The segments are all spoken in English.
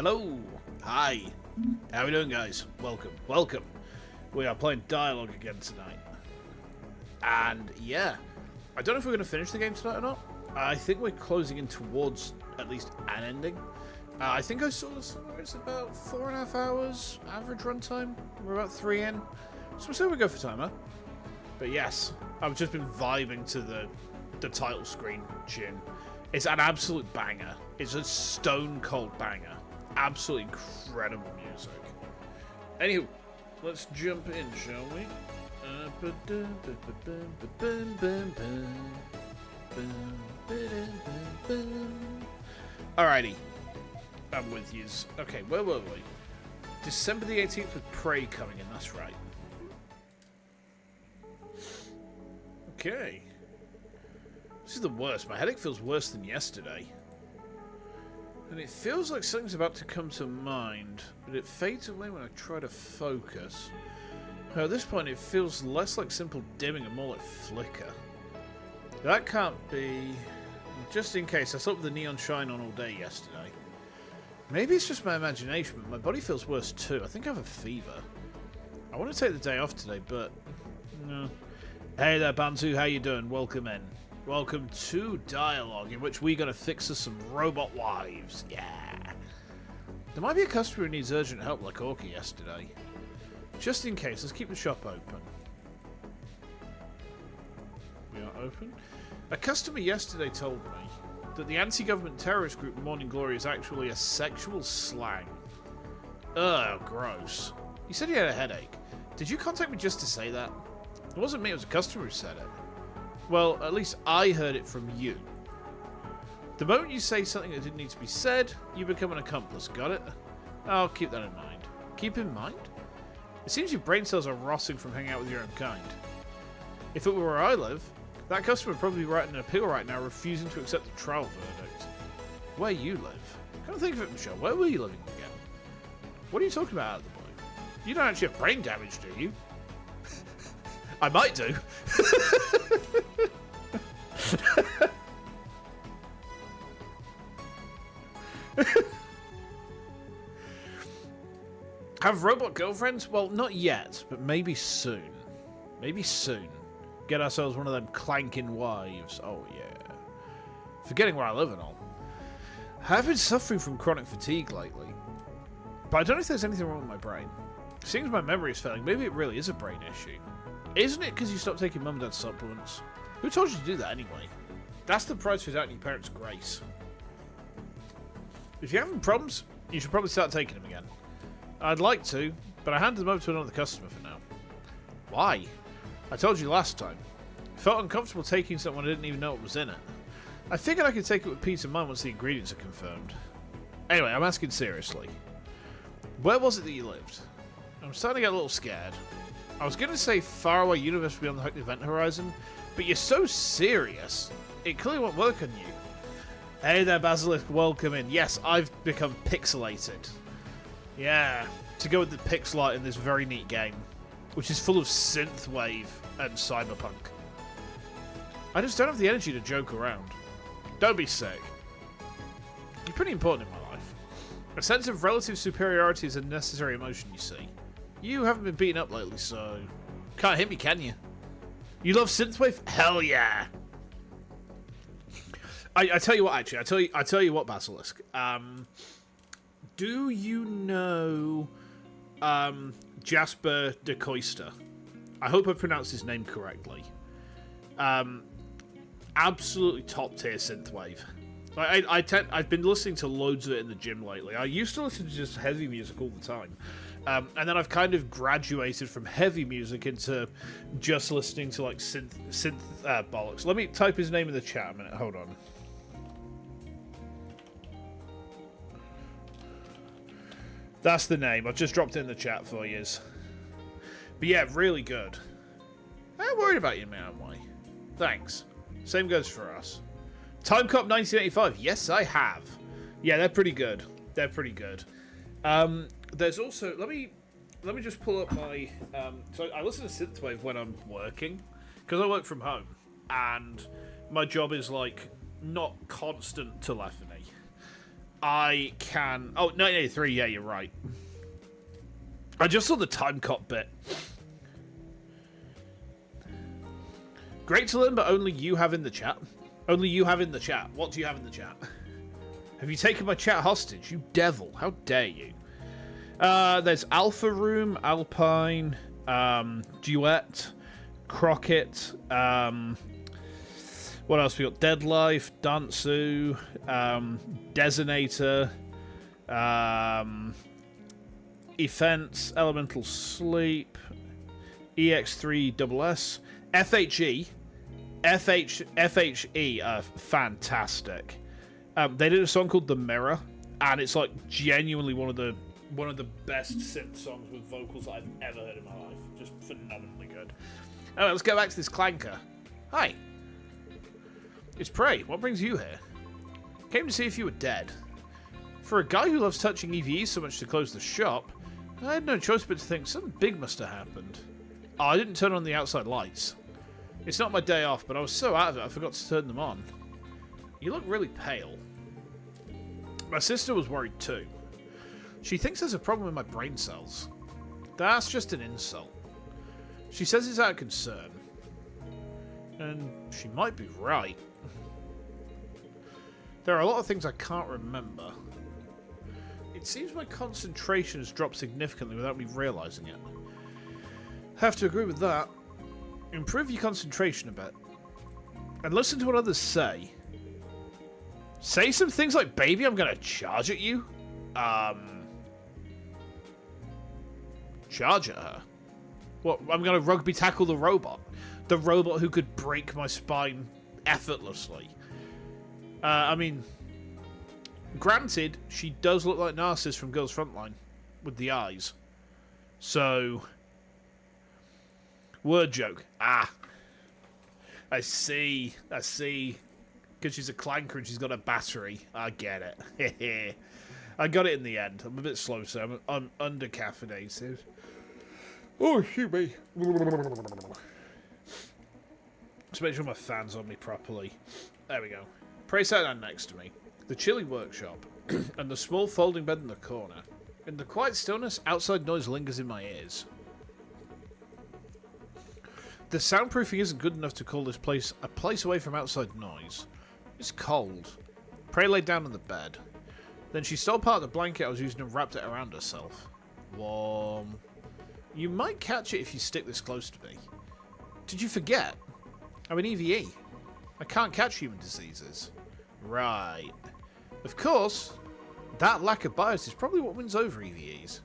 Hello! Hi! How we doing, guys? Welcome. We are playing D1AL-ogue again tonight. And, yeah. I don't know if we're going to finish the game tonight or not. I think we're closing in towards at least an ending. I think I saw somewhere it's about 4.5 hours average runtime. We're about 3 in. So we'll see where we go for time, huh? But yes, I've just been vibing to the title screen tune. It's an absolute banger. It's a stone cold banger. Absolutely incredible music. Anywho, let's jump in, shall we? Alrighty. I'm with yous. Okay, where were we? December the 18th with Prey coming in, that's right. Okay. This is the worst. My headache feels worse than yesterday. And it feels like something's about to come to mind, but it fades away when I try to focus. At this point, it feels less like simple dimming and more like flicker. That can't be... Just in case, I slept with the neon shine on all day yesterday. Maybe it's just my imagination, but my body feels worse too. I think I have a fever. I want to take the day off today, but... No. Hey there, Bantu, how you doing? Welcome in. Welcome to D1AL-ogue, in which we're going to fix us some robot wives. Yeah. There might be a customer who needs urgent help like Orca yesterday. Just in case, let's keep the shop open. We are open. A customer yesterday told me that the anti-government terrorist group Morning Glory is actually a sexual slang. Ugh, gross. He said he had a headache. Did you contact me just to say that? It wasn't me, it was a customer who said it. Well, at least I heard it from you. The moment you say something that didn't need to be said, you become an accomplice, got it? I'll keep that in mind. Keep in mind? It seems your brain cells are rotting from hanging out with your own kind. If it were where I live, that customer would probably be writing an appeal right now refusing to accept the trial verdict. Where you live? Come think of it, Michelle. Where were you living again? What are you talking about out of the blue? You don't actually have brain damage, do you? I might do. Have robot girlfriends? Well, not yet, but maybe soon. Maybe soon. Get ourselves one of them clanking wives. Oh, yeah. Forgetting where I live and all. I've been suffering from chronic fatigue lately. But I don't know if there's anything wrong with my brain. Seeing as my memory is failing, maybe it really is a brain issue. Isn't it because you stopped taking mum and dad's supplements? Who told you to do that anyway? That's the price for doubting your parents' grace. If you're having problems, you should probably start taking them again. I'd like to, but I handed them over to another customer for now. Why? I told you last time. I felt uncomfortable taking something I didn't even know what was in it. I figured I could take it with peace of mind once the ingredients are confirmed. Anyway, I'm asking seriously. Where was it that you lived? I'm starting to get a little scared. I was going to say faraway universe beyond the event horizon, but you're so serious. It clearly won't work on you. Hey there, Basilisk. Welcome in. Yes, I've become pixelated. Yeah, to go with the pixel art in this very neat game, which is full of synthwave and cyberpunk. I just don't have the energy to joke around. Don't be sick. You're pretty important in my life. A sense of relative superiority is a necessary emotion, you see. You haven't been beaten up lately, so... Can't hit me, can you? You love synthwave? Hell yeah! I tell you what, actually. I tell you what, Basilisk. Do you know... Jasper de Coister? I hope I pronounced his name correctly. Absolutely top tier synthwave. I've been listening to loads of it in the gym lately. I used to listen to just heavy music all the time. And then I've kind of graduated from heavy music into just listening to like synth bollocks. Let me type his name in the chat a minute. Hold on. That's the name. I've just dropped it in the chat for you. But yeah, really good. I'm worried about you, man, am I? Thanks. Same goes for us. Time Cop 1985. Yes, I have. Yeah, they're pretty good. They're pretty good. There's also... Let me just pull up my... so I listen to synthwave when I'm working. Because I work from home. And my job is, like, not constant telephony. I can... Oh, 1983, yeah, you're right. I just saw the time cop bit. Great to learn, but only you have in the chat. Only you have in the chat. What do you have in the chat? Have you taken my chat hostage? You devil. How dare you? There's Alpha Room, Alpine, Duet, Crockett, what else we got? Dead Life, Dantsu, Designator, Offense, Elemental Sleep, EX3SS, FHE. FHE are fantastic. They did a song called The Mirror, and it's like genuinely one of the best synth songs with vocals that I've ever heard in my life. Just phenomenally good. Alright, let's go back to this clanker. Hi. It's Prey. What brings you here? Came to see if you were dead. For a guy who loves touching EVEs so much to close the shop, I had no choice but to think something big must have happened. Oh, I didn't turn on the outside lights. It's not my day off, but I was so out of it I forgot to turn them on. You look really pale. My sister was worried too. She thinks there's a problem with my brain cells. That's just an insult. She says it's out of concern. And she might be right. There are a lot of things I can't remember. It seems my concentration has dropped significantly without me realising it. Have to agree with that. Improve your concentration a bit. And listen to what others say. Say some things like, baby, I'm gonna charge at you. Charge at her? What, I'm gonna rugby tackle the robot? The robot who could break my spine effortlessly. I mean, granted, she does look like Narcissus from Girls Frontline with the eyes. So, word joke. Ah, I see. Because she's a clanker and she's got a battery. I get it. I got it in the end. I'm a bit slow, so I'm under-caffeinated. Oh, shoot me. Just make sure my fan's on me properly. There we go. Prey sat down next to me. The chilly workshop, and the small folding bed in the corner. In the quiet stillness, outside noise lingers in my ears. The soundproofing isn't good enough to call this place a place away from outside noise. It's cold. Prey laid down on the bed. Then she stole part of the blanket I was using and wrapped it around herself. Warm. You might catch it if you stick this close to me. Did you forget? I'm an EVE. I can't catch human diseases. Right. Of course, that lack of bias is probably what wins over EVEs.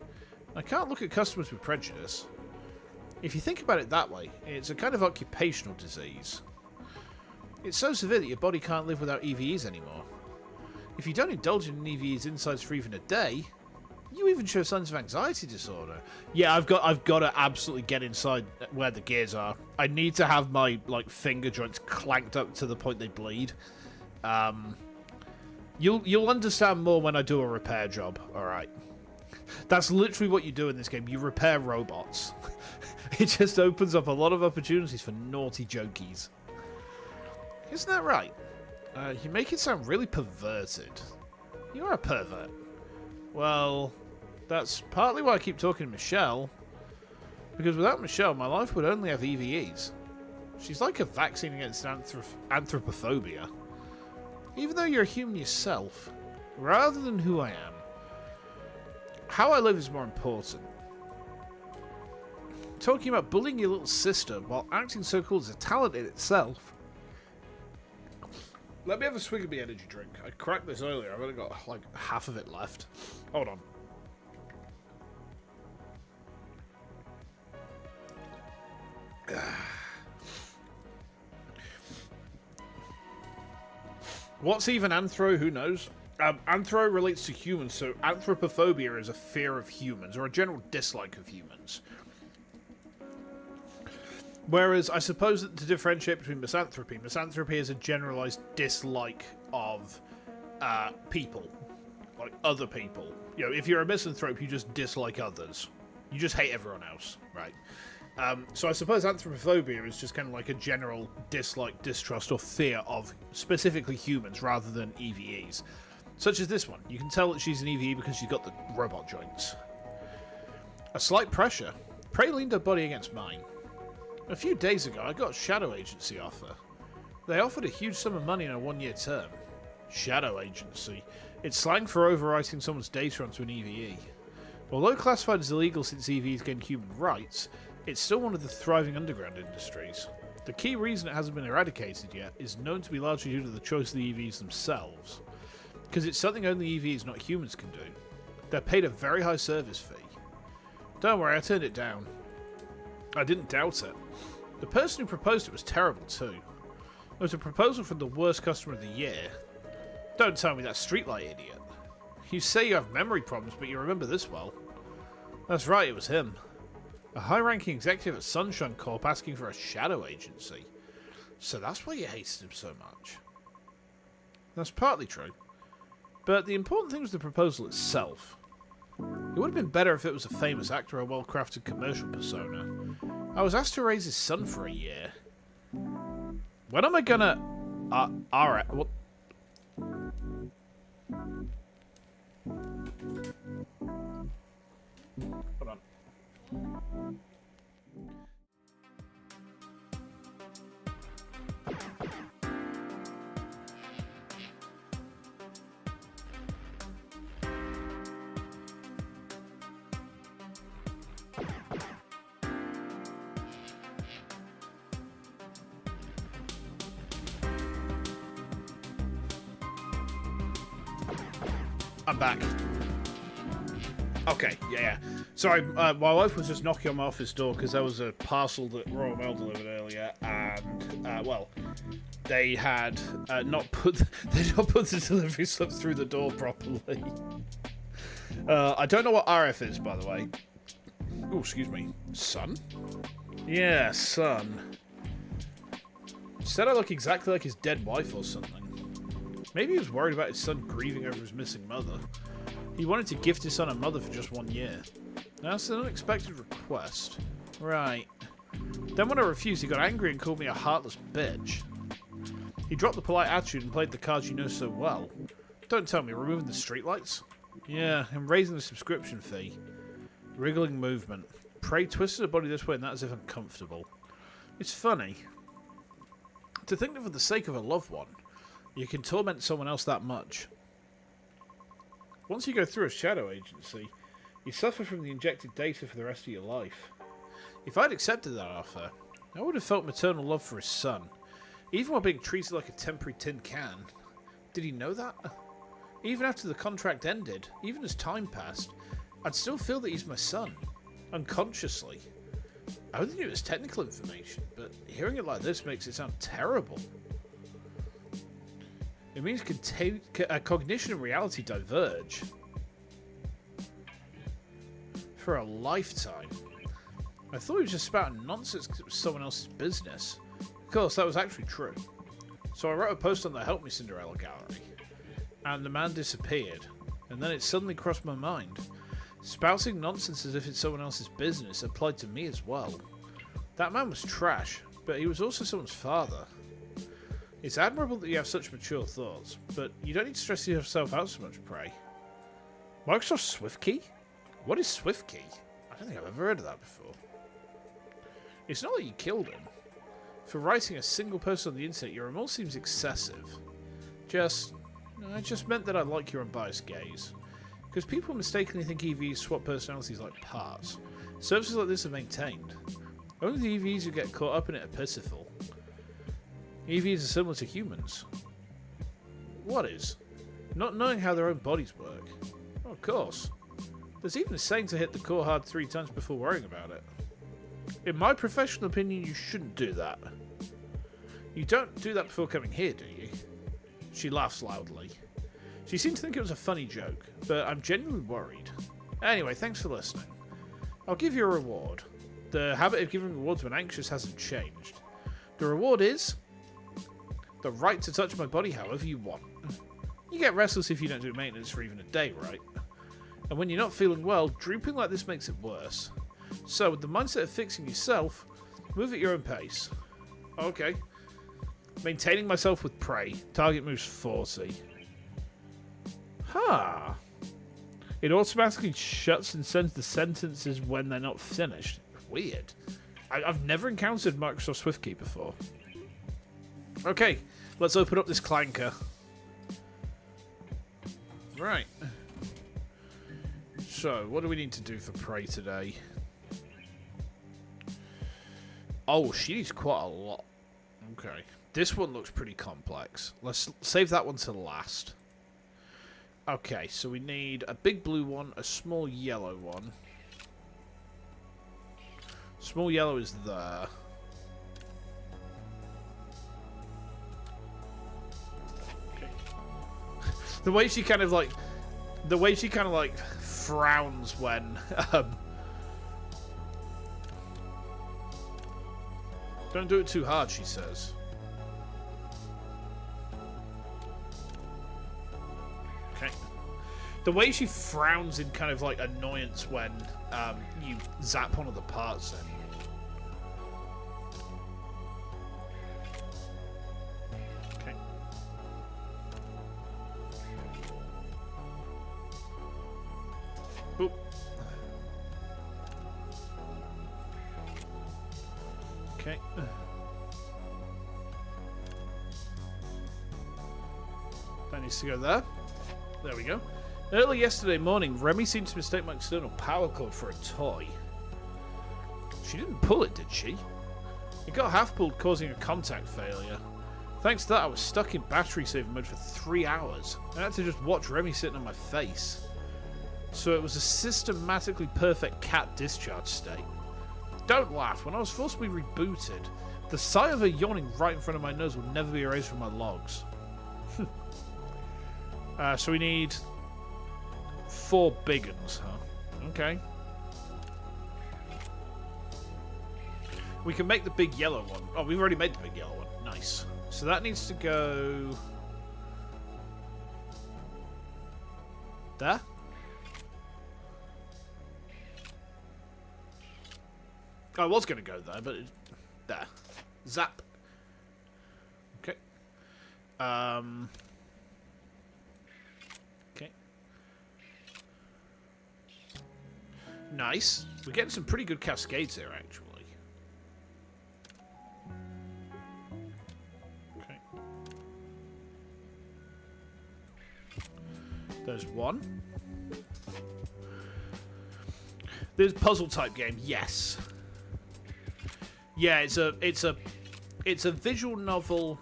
I can't look at customers with prejudice. If you think about it that way, it's a kind of occupational disease. It's so severe that your body can't live without EVEs anymore. If you don't indulge in an EVE's insides for even a day, you even show signs of anxiety disorder. Yeah, I've got to absolutely get inside where the gears are. I need to have my finger joints clanked up to the point they bleed. You'll understand more when I do a repair job. All right, that's literally what you do in this game. You repair robots. It just opens up a lot of opportunities for naughty jokies. Isn't that right? You make it sound really perverted. You're a pervert. Well, that's partly why I keep talking to Michelle. Because without Michelle, my life would only have EVEs. She's like a vaccine against anthropophobia. Even though you're a human yourself, rather than who I am, how I live is more important. Talking about bullying your little sister while acting so cool is a talent in itself. Let me have a swig of my energy drink. I cracked this earlier. I've only got half of it left. Hold on. What's even anthro? Who knows? Anthro relates to humans, so anthropophobia is a fear of humans, or a general dislike of humans. Whereas, I suppose that to differentiate between misanthropy is a generalized dislike of people, like other people. You know, if you're a misanthrope, you just dislike others. You just hate everyone else, right? So I suppose anthropophobia is just kind of like a general dislike, distrust, or fear of specifically humans rather than EVEs. Such as this one. You can tell that she's an EVE because she's got the robot joints. A slight pressure. Prey leaned her body against mine. A few days ago, I got a shadow agency offer. They offered a huge sum of money in a 1-year term. Shadow agency. It's slang for overwriting someone's data onto an EVE. Although classified as illegal since EVEs gained human rights, it's still one of the thriving underground industries. The key reason it hasn't been eradicated yet is known to be largely due to the choice of the EVs themselves. Because it's something only EVs, not humans, can do. They're paid a very high service fee. Don't worry, I turned it down. I didn't doubt it. The person who proposed it was terrible too. It was a proposal from the worst customer of the year. Don't tell me that streetlight idiot. You say you have memory problems, but you remember this well. That's right, it was him. A high-ranking executive at Sunshine Corp asking for a shadow agency. So that's why you hated him so much. That's partly true. But the important thing was the proposal itself. It would have been better if it was a famous actor or a well-crafted commercial persona. I was asked to raise his son for a year. When am I gonna... alright, what... Hold on. I'm back. Okay, yeah. Sorry, my wife was just knocking on my office door because there was a parcel that Royal Mail delivered earlier, and well, they had not put the delivery slip through the door properly. I don't know what RF is, by the way. Oh, excuse me. Son? Yeah, son. Said I look exactly like his dead wife or something. Maybe he was worried about his son grieving over his missing mother. He wanted to gift his son a mother for just 1 year. That's an unexpected request. Right. Then when I refused, he got angry and called me a heartless bitch. He dropped the polite attitude and played the cards you know so well. Don't tell me, removing the streetlights? Yeah, and raising the subscription fee. Wriggling movement. Prey twisted her body this way and that as if uncomfortable. It's funny. To think that for the sake of a loved one, you can torment someone else that much. Once you go through a shadow agency, you suffer from the injected data for the rest of your life. If I'd accepted that offer, I would have felt maternal love for his son, even while being treated like a temporary tin can. Did he know that? Even after the contract ended, even as time passed, I'd still feel that he's my son, unconsciously. I only knew it was technical information, but hearing it like this makes it sound terrible. It means cognition and reality diverge. For a lifetime. I thought he was just spouting nonsense because it was someone else's business. Of course, that was actually true. So I wrote a post on the Help Me Cinderella gallery. And the man disappeared. And then it suddenly crossed my mind. Spouting nonsense as if it's someone else's business applied to me as well. That man was trash, but he was also someone's father. It's admirable that you have such mature thoughts, but you don't need to stress yourself out so much, Prey. Microsoft SwiftKey? What is SwiftKey? I don't think I've ever heard of that before. It's not that you killed him. For writing a single person on the internet, your remorse seems excessive. I just meant that I like your unbiased gaze. Because people mistakenly think EVs swap personalities like parts. Services like this are maintained. Only the EVs who get caught up in it are pitiful. EVs are similar to humans. What is? Not knowing how their own bodies work. Oh, of course. There's even a saying to hit the core hard 3 times before worrying about it. In my professional opinion, you shouldn't do that. You don't do that before coming here, do you? She laughs loudly. She seemed to think it was a funny joke, but I'm genuinely worried. Anyway, thanks for listening. I'll give you a reward. The habit of giving rewards when anxious hasn't changed. The reward is the right to touch my body however you want. You get restless if you don't do maintenance for even a day, right? And when you're not feeling well, drooping like this makes it worse. So, with the mindset of fixing yourself, move at your own pace. Okay. Maintaining myself with Prey. Target moves 40. Huh. It automatically shuts and sends the sentences when they're not finished. Weird. I've never encountered Microsoft SwiftKey before. Okay, let's open up this clanker. Right. So, what do we need to do for prey today? Oh, she needs quite a lot. Okay. This one looks pretty complex. Let's save that one to last. Okay, so we need a big blue one, a small yellow one. Small yellow is there. Okay. The way she kind of like frowns when don't do it too hard, she says. Okay. The way she frowns in kind of like annoyance when you zap one of the parts in. Okay. Boop. Okay. That needs to go there. There we go. Early yesterday morning, Remy seemed to mistake my external power cord for a toy. She didn't pull it, did she? It got half-pulled, causing a contact failure. Thanks to that, I was stuck in battery-saving mode for 3 hours. I had to just watch Remy sitting on my face. So it was a systematically perfect cat discharge state. Don't laugh. When I was forced to be rebooted, the sight of her yawning right in front of my nose will never be erased from my logs. So we need 4 big uns, huh? Okay. We can make the big yellow one. Oh, we've already made the big yellow one. Nice. So that needs to go... there? I was going to go there, but... there. Zap. Okay. Okay. Nice. We're getting some pretty good cascades here, actually. Okay. There's one. There's puzzle type game, yes. Yeah, it's a visual novel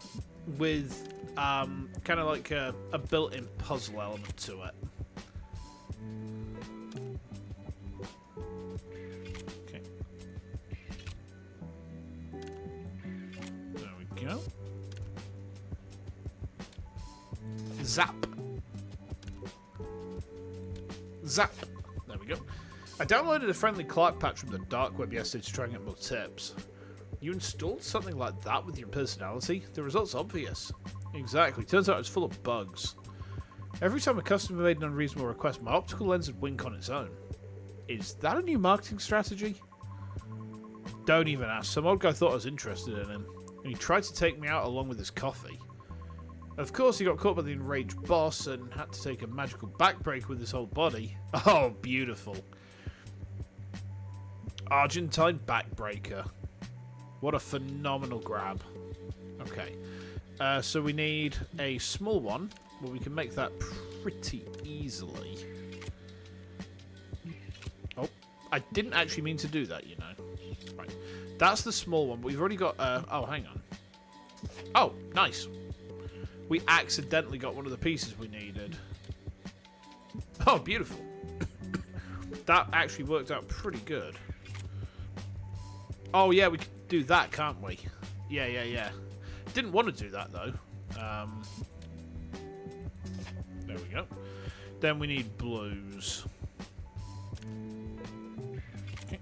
with kind of like a built-in puzzle element to it. Okay. There we go. Zap. Zap. There we go. I downloaded a friendly Clark patch from the dark web yesterday to try and get more tips. You installed something like that with your personality? The result's obvious. Exactly. Turns out it's full of bugs. Every time a customer made an unreasonable request, my optical lens would wink on its own. Is that a new marketing strategy? Don't even ask. Some old guy thought I was interested in him, and he tried to take me out along with his coffee. Of course, he got caught by the enraged boss and had to take a magical backbreaker with his whole body. Oh, beautiful. Argentine backbreaker. What a phenomenal grab. Okay. So we need a small one. Well, we can make that pretty easily. Oh, I didn't actually mean to do that, you know. Right. That's the small one. But we've already got... oh, hang on. Oh, nice. We accidentally got one of the pieces we needed. Oh, beautiful. That actually worked out pretty good. Oh, yeah, we can do that, can't we? Yeah. Didn't want to do that, though. There we go. Then we need blues. Okay.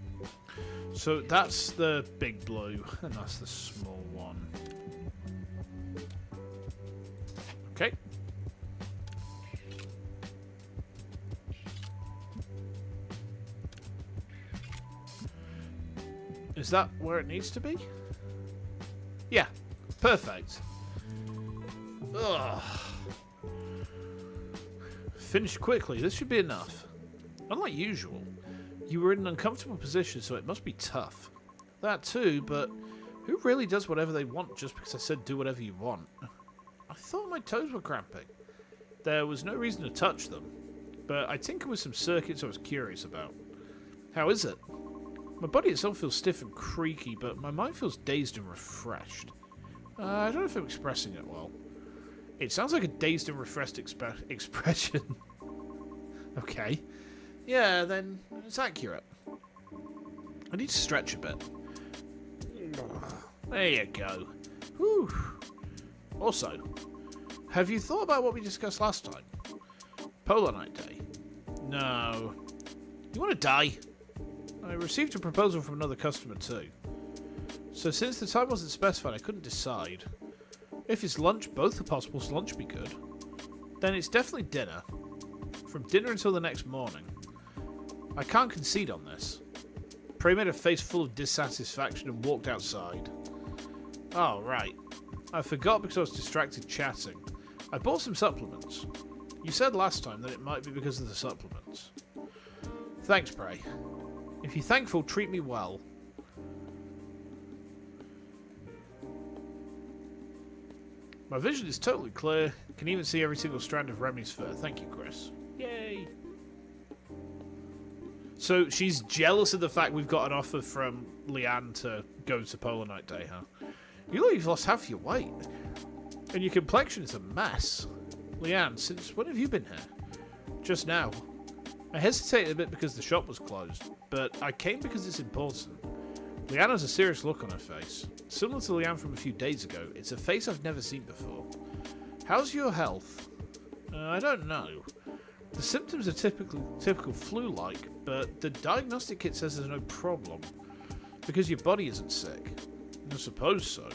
So that's the big blue, and that's the small one. Okay. Is that where it needs to be? Yeah. Perfect. Ugh. Finished quickly. This should be enough. Unlike usual, you were in an uncomfortable position, so it must be tough. That too, but who really does whatever they want just because I said do whatever you want? I thought my toes were cramping. There was no reason to touch them, but I tinkered with some circuits I was curious about. How is it? My body itself feels stiff and creaky, but my mind feels dazed and refreshed. I don't know if I'm expressing it well. It sounds like a dazed and refreshed expression. Okay. Yeah, then it's accurate. I need to stretch a bit. There you go. Whew. Also, have you thought about what we discussed last time? Polar Night Day. No. You want to die? I received a proposal from another customer too. So since the time wasn't specified, I couldn't decide. If it's lunch, both are possible, so lunch would be good. Then it's definitely dinner. From dinner until the next morning. I can't concede on this. Prey made a face full of dissatisfaction and walked outside. Oh, right. I forgot because I was distracted chatting. I bought some supplements. You said last time that it might be because of the supplements. Thanks, Prey. If you're thankful, treat me well. My vision is totally clear. Can even see every single strand of Remy's fur. Thank you, Chris. Yay! So she's jealous of the fact we've got an offer from Leanne to go to Polar Night Day, huh? You look like you've lost half your weight. And your complexion is a mess. Leanne, since when have you been here? Just now. I hesitated a bit because the shop was closed, but I came because it's important. Leanne has a serious look on her face. Similar to Leanne from a few days ago, it's a face I've never seen before. How's your health? I don't know. The symptoms are typical flu-like, but the diagnostic kit says there's no problem. Because your body isn't sick. I suppose so.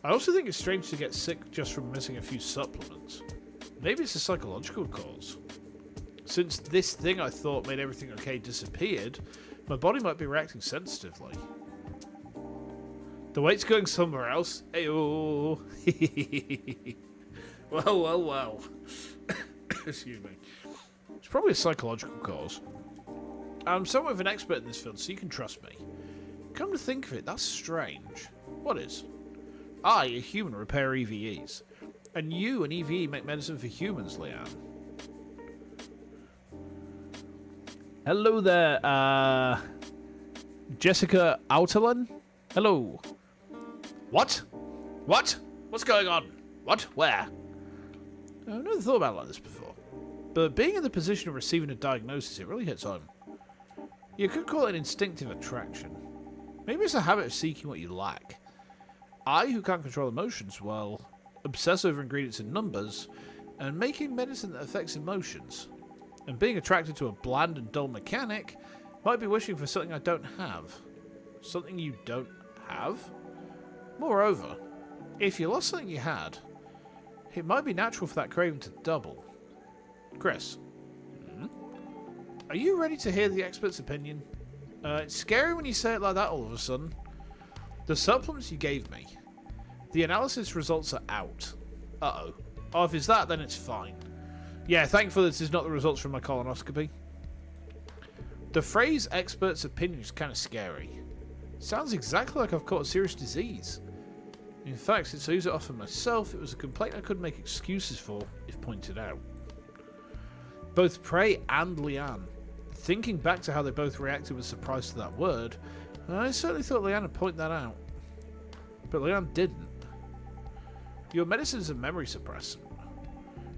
I also think it's strange to get sick just from missing a few supplements. Maybe it's a psychological cause. Since this thing I thought made everything okay disappeared, my body might be reacting sensitively. The weight's going somewhere else. Ayo. Well. Excuse me. It's probably a psychological cause. I'm somewhat of an expert in this field, so you can trust me. Come to think of it, that's strange. What is? I, a human, repair EVEs. And you, an EVE, make medicine for humans, Leanne. Hello there, Jessica Outerland? Hello. What? What? What's going on? What? Where? I've never thought about it like this before. But being in the position of receiving a diagnosis, it really hits home. You could call it an instinctive attraction. Maybe it's a habit of seeking what you lack. I, who can't control emotions, well, obsess over ingredients and numbers, and making medicine that affects emotions. And being attracted to a bland and dull mechanic might be wishing for something I don't have. Something you don't have? Moreover, if you lost something you had, it might be natural for that craving to double. Chris, are you ready to hear the expert's opinion? It's scary when you say it like that all of a sudden. The supplements you gave me, the analysis results are out. Uh-oh. Oh, if it's that, then it's fine. Yeah, thankfully this is not the results from my colonoscopy. The phrase expert's opinion is kind of scary. Sounds exactly like I've caught a serious disease. In fact, since I used it often myself, it was a complaint I couldn't make excuses for if pointed out. Both Prey and Leanne, thinking back to how they both reacted with surprise to that word, I certainly thought Leanne would point that out. But Leanne didn't. Your medicine is a memory suppressant.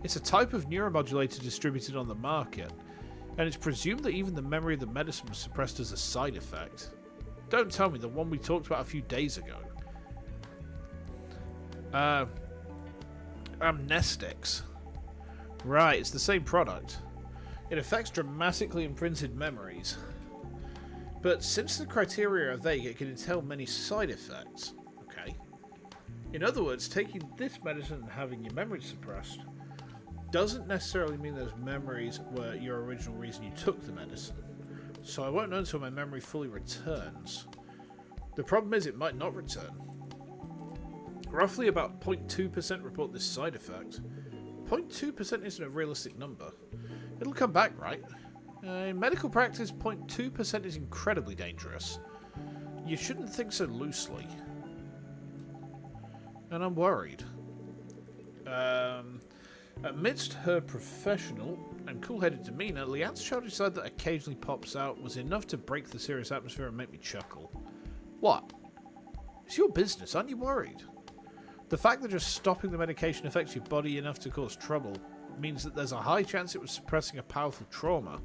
It's a type of neuromodulator distributed on the market, and it's presumed that even the memory of the medicine was suppressed as a side effect. Don't tell me the one we talked about a few days ago. Amnestics. Right, it's the same product. It affects dramatically imprinted memories. But since the criteria are vague, it can entail many side effects. Okay. In other words, taking this medicine and having your memory suppressed doesn't necessarily mean those memories were your original reason you took the medicine. So I won't know until my memory fully returns. The problem is it might not return. Roughly about 0.2% report this side effect. 0.2% isn't a realistic number. It'll come back, right? In medical practice, 0.2% is incredibly dangerous. You shouldn't think so loosely. And I'm worried. Amidst her professional and cool-headed demeanour, Leanne's childish side that occasionally pops out was enough to break the serious atmosphere and make me chuckle. What? It's your business, aren't you worried? The fact that just stopping the medication affects your body enough to cause trouble means that there's a high chance it was suppressing a powerful trauma.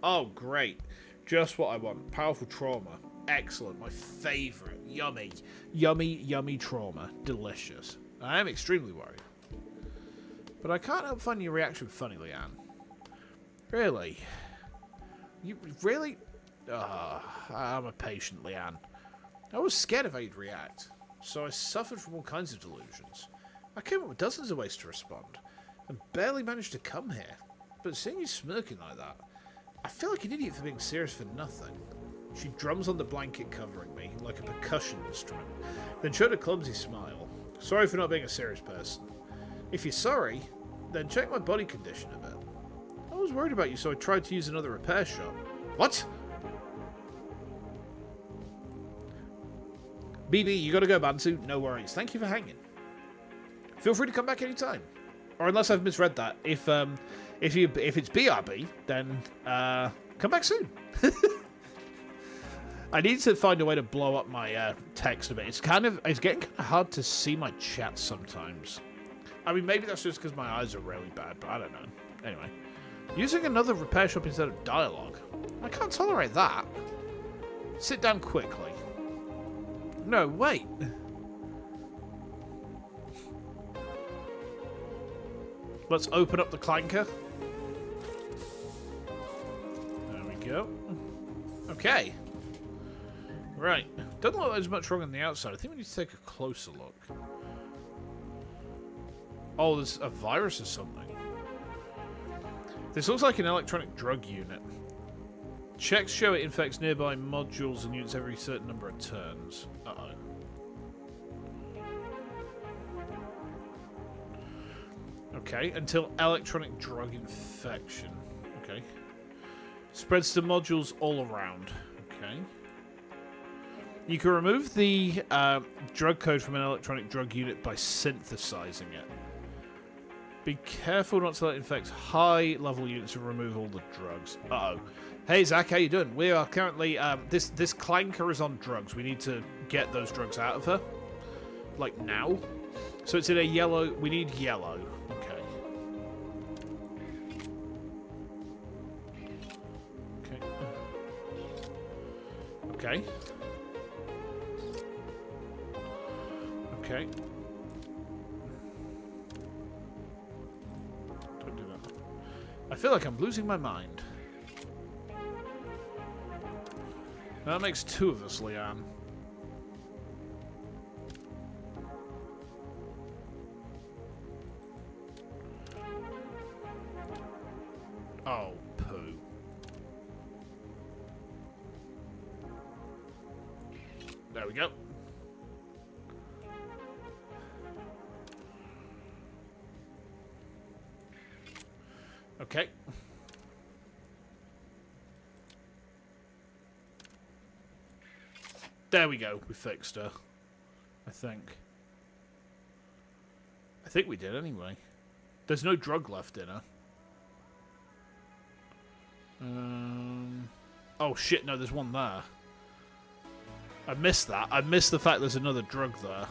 Oh, great. Just what I want. Powerful trauma. Excellent. My favourite. Yummy. Yummy, yummy trauma. Delicious. I am extremely worried. But I can't help finding your reaction funny, Leanne. Really? You really? I'm a patient, Leanne. I was scared of how you'd react, so I suffered from all kinds of delusions. I came up with dozens of ways to respond, and barely managed to come here. But seeing you smirking like that, I feel like an idiot for being serious for nothing. She drums on the blanket covering me, like a percussion instrument, then showed a clumsy smile. Sorry for not being a serious person. If you're sorry, then check my body condition a bit. I was worried about you, so I tried to use another repair shop. What? BB, you gotta go, Bantu. No worries. Thank you for hanging. Feel free to come back anytime. Or unless I've misread that. If it's BRB, then come back soon. I need to find a way to blow up my text a bit. It's getting kind of hard to see my chat sometimes. I mean, maybe that's just because my eyes are really bad, but I don't know. Anyway, using another repair shop instead of dialogue. I can't tolerate that. Sit down quickly. No, wait. Let's open up the clanker. There we go. Okay. Right. Doesn't look like there's much wrong on the outside. I think we need to take a closer look. Oh, there's a virus or something. This looks like an electronic drug unit. Checks show it infects nearby modules and units every certain number of turns. Uh-oh. Okay, until electronic drug infection. Okay. Spreads to modules all around. Okay. You can remove the drug code from an electronic drug unit by synthesizing it. Be careful not to let it infect high-level units and remove all the drugs. Uh-oh. Hey, Zach, how you doing? We are currently... this clanker is on drugs. We need to get those drugs out of her. Like, now. So it's in a yellow... We need yellow. Okay. Okay. Okay. Don't do that. I feel like I'm losing my mind. That makes two of us, Leanne. Oh, poo. There we go. Okay. There we go. We fixed her. I think. I think we did anyway. There's no drug left in her. Oh shit, no, there's one there. I missed that. I missed the fact there's another drug there.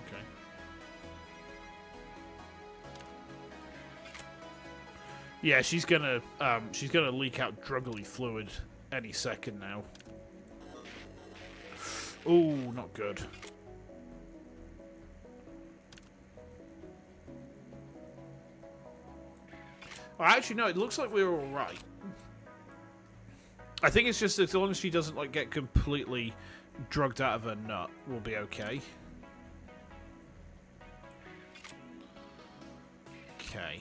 Okay. Yeah, she's gonna leak out druggly fluid any second now. Ooh, not good. Oh, actually, no, it looks like we're alright. I think it's just as long as she doesn't, like, get completely drugged out of her nut, we'll be okay. Okay.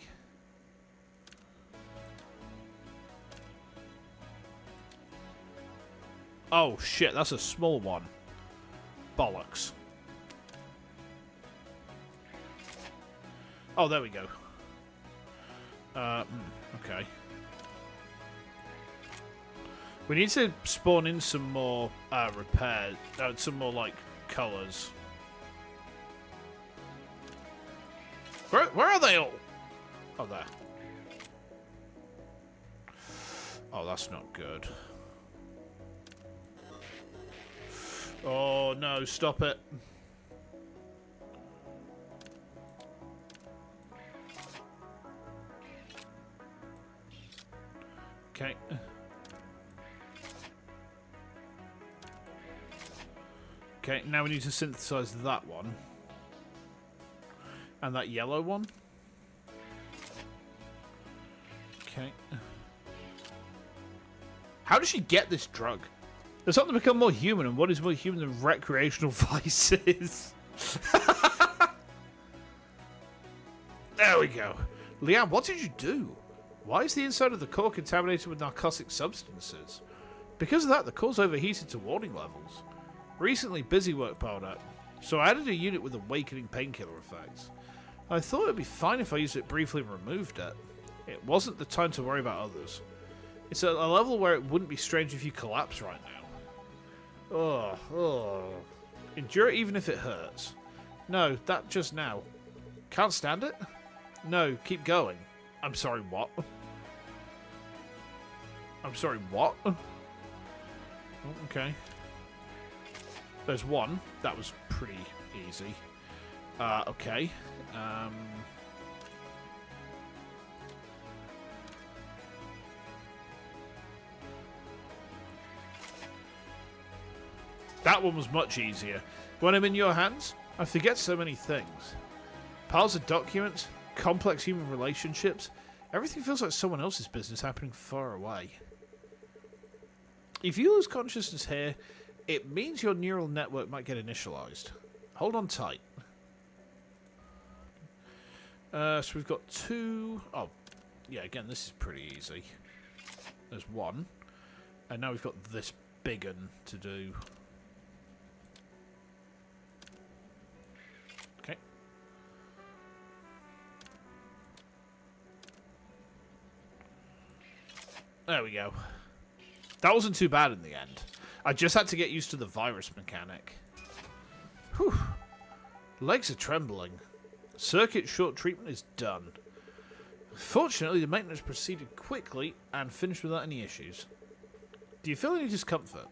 Oh, shit, that's a small one. Bollocks. Oh, there we go. Okay. We need to spawn in some more repair, some more like colors. Where are they all? Oh, there. Oh, that's not good. Oh no! Stop it. Okay. Okay, now we need to synthesize that one. And that yellow one. Okay. How does she get this drug? There's something to become more human, and what is more human than recreational vices? There we go. Leanne, what did you do? Why is the inside of the core contaminated with narcotic substances? Because of that, the core's overheated to warning levels. Recently, busy work piled up, so I added a unit with awakening painkiller effects. I thought it'd be fine if I used it briefly and removed it. It wasn't the time to worry about others. It's at a level where it wouldn't be strange if you collapse right now. Oh. Endure it even if it hurts. No, that just now. Can't stand it? No, keep going. I'm sorry, what? I'm sorry, what? Oh, okay. There's one. That was pretty easy. Okay. That one was much easier. When I'm in your hands, I forget so many things. Piles of documents, complex human relationships. Everything feels like someone else's business happening far away. If you lose consciousness here, it means your neural network might get initialized. Hold on tight. So we've got two... Oh, yeah, again, this is pretty easy. There's one. And now we've got this big one to do. Okay. There we go. That wasn't too bad in the end. I just had to get used to the virus mechanic. Whew. Legs are trembling. Circuit short treatment is done. Fortunately, the maintenance proceeded quickly and finished without any issues. Do you feel any discomfort?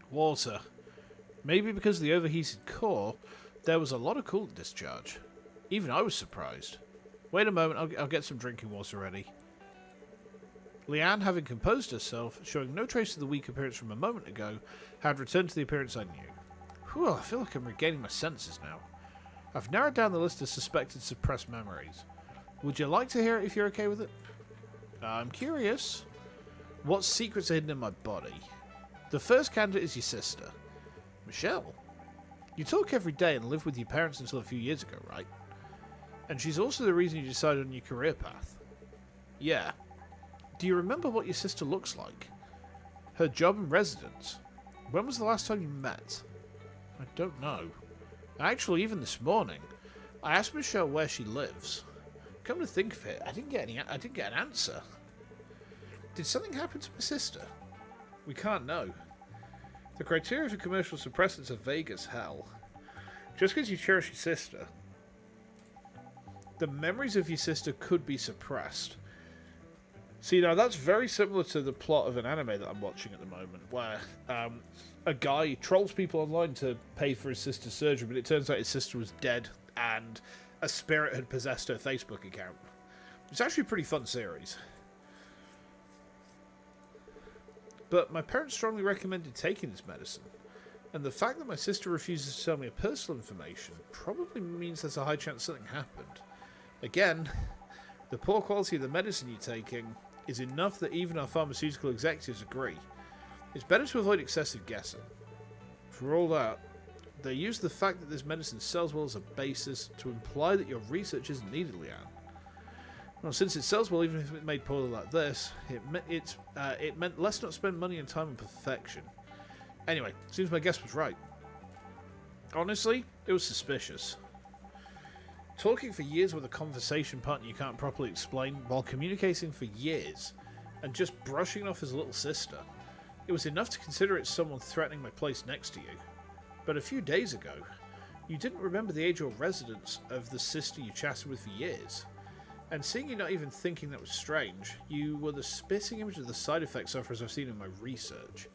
Water. Maybe because of the overheated core, there was a lot of coolant discharge. Even I was surprised. Wait a moment, I'll get some drinking water ready. Leanne, having composed herself, showing no trace of the weak appearance from a moment ago, had returned to the appearance I knew. Whew, I feel like I'm regaining my senses now. I've narrowed down the list of suspected suppressed memories. Would you like to hear it if you're okay with it? I'm curious. What secrets are hidden in my body? The first candidate is your sister. Michelle. You talk every day and lived with your parents until a few years ago, right? And she's also the reason you decided on your career path. Yeah. Do you remember what your sister looks like? Her job and residence? When was the last time you met? I don't know. Actually, even this morning, I asked Michelle where she lives. Come to think of it, I didn't get an answer. Did something happen to my sister? We can't know. The criteria for commercial suppressants are vague as hell. Just because you cherish your sister, the memories of your sister could be suppressed. See, now that's very similar to the plot of an anime that I'm watching at the moment, where a guy trolls people online to pay for his sister's surgery, but it turns out his sister was dead and a spirit had possessed her Facebook account. It's actually a pretty fun series. But my parents strongly recommended taking this medicine, and the fact that my sister refuses to tell me her personal information probably means there's a high chance something happened. Again, the poor quality of the medicine you're taking is enough that even our pharmaceutical executives agree. It's better to avoid excessive guessing. For all that, they use the fact that this medicine sells well as a basis to imply that your research isn't needed, Leanne. Well, since it sells well, even if it made poorly like this, it meant let's not spend money and time on perfection. Anyway, seems my guess was right. Honestly, it was suspicious. Talking for years with a conversation partner you can't properly explain, while communicating for years, and just brushing off his little sister. It was enough to consider it someone threatening my place next to you. But a few days ago, you didn't remember the age or residence of the sister you chatted with for years. And seeing you not even thinking that was strange, you were the spitting image of the side effect sufferers I've seen in my research.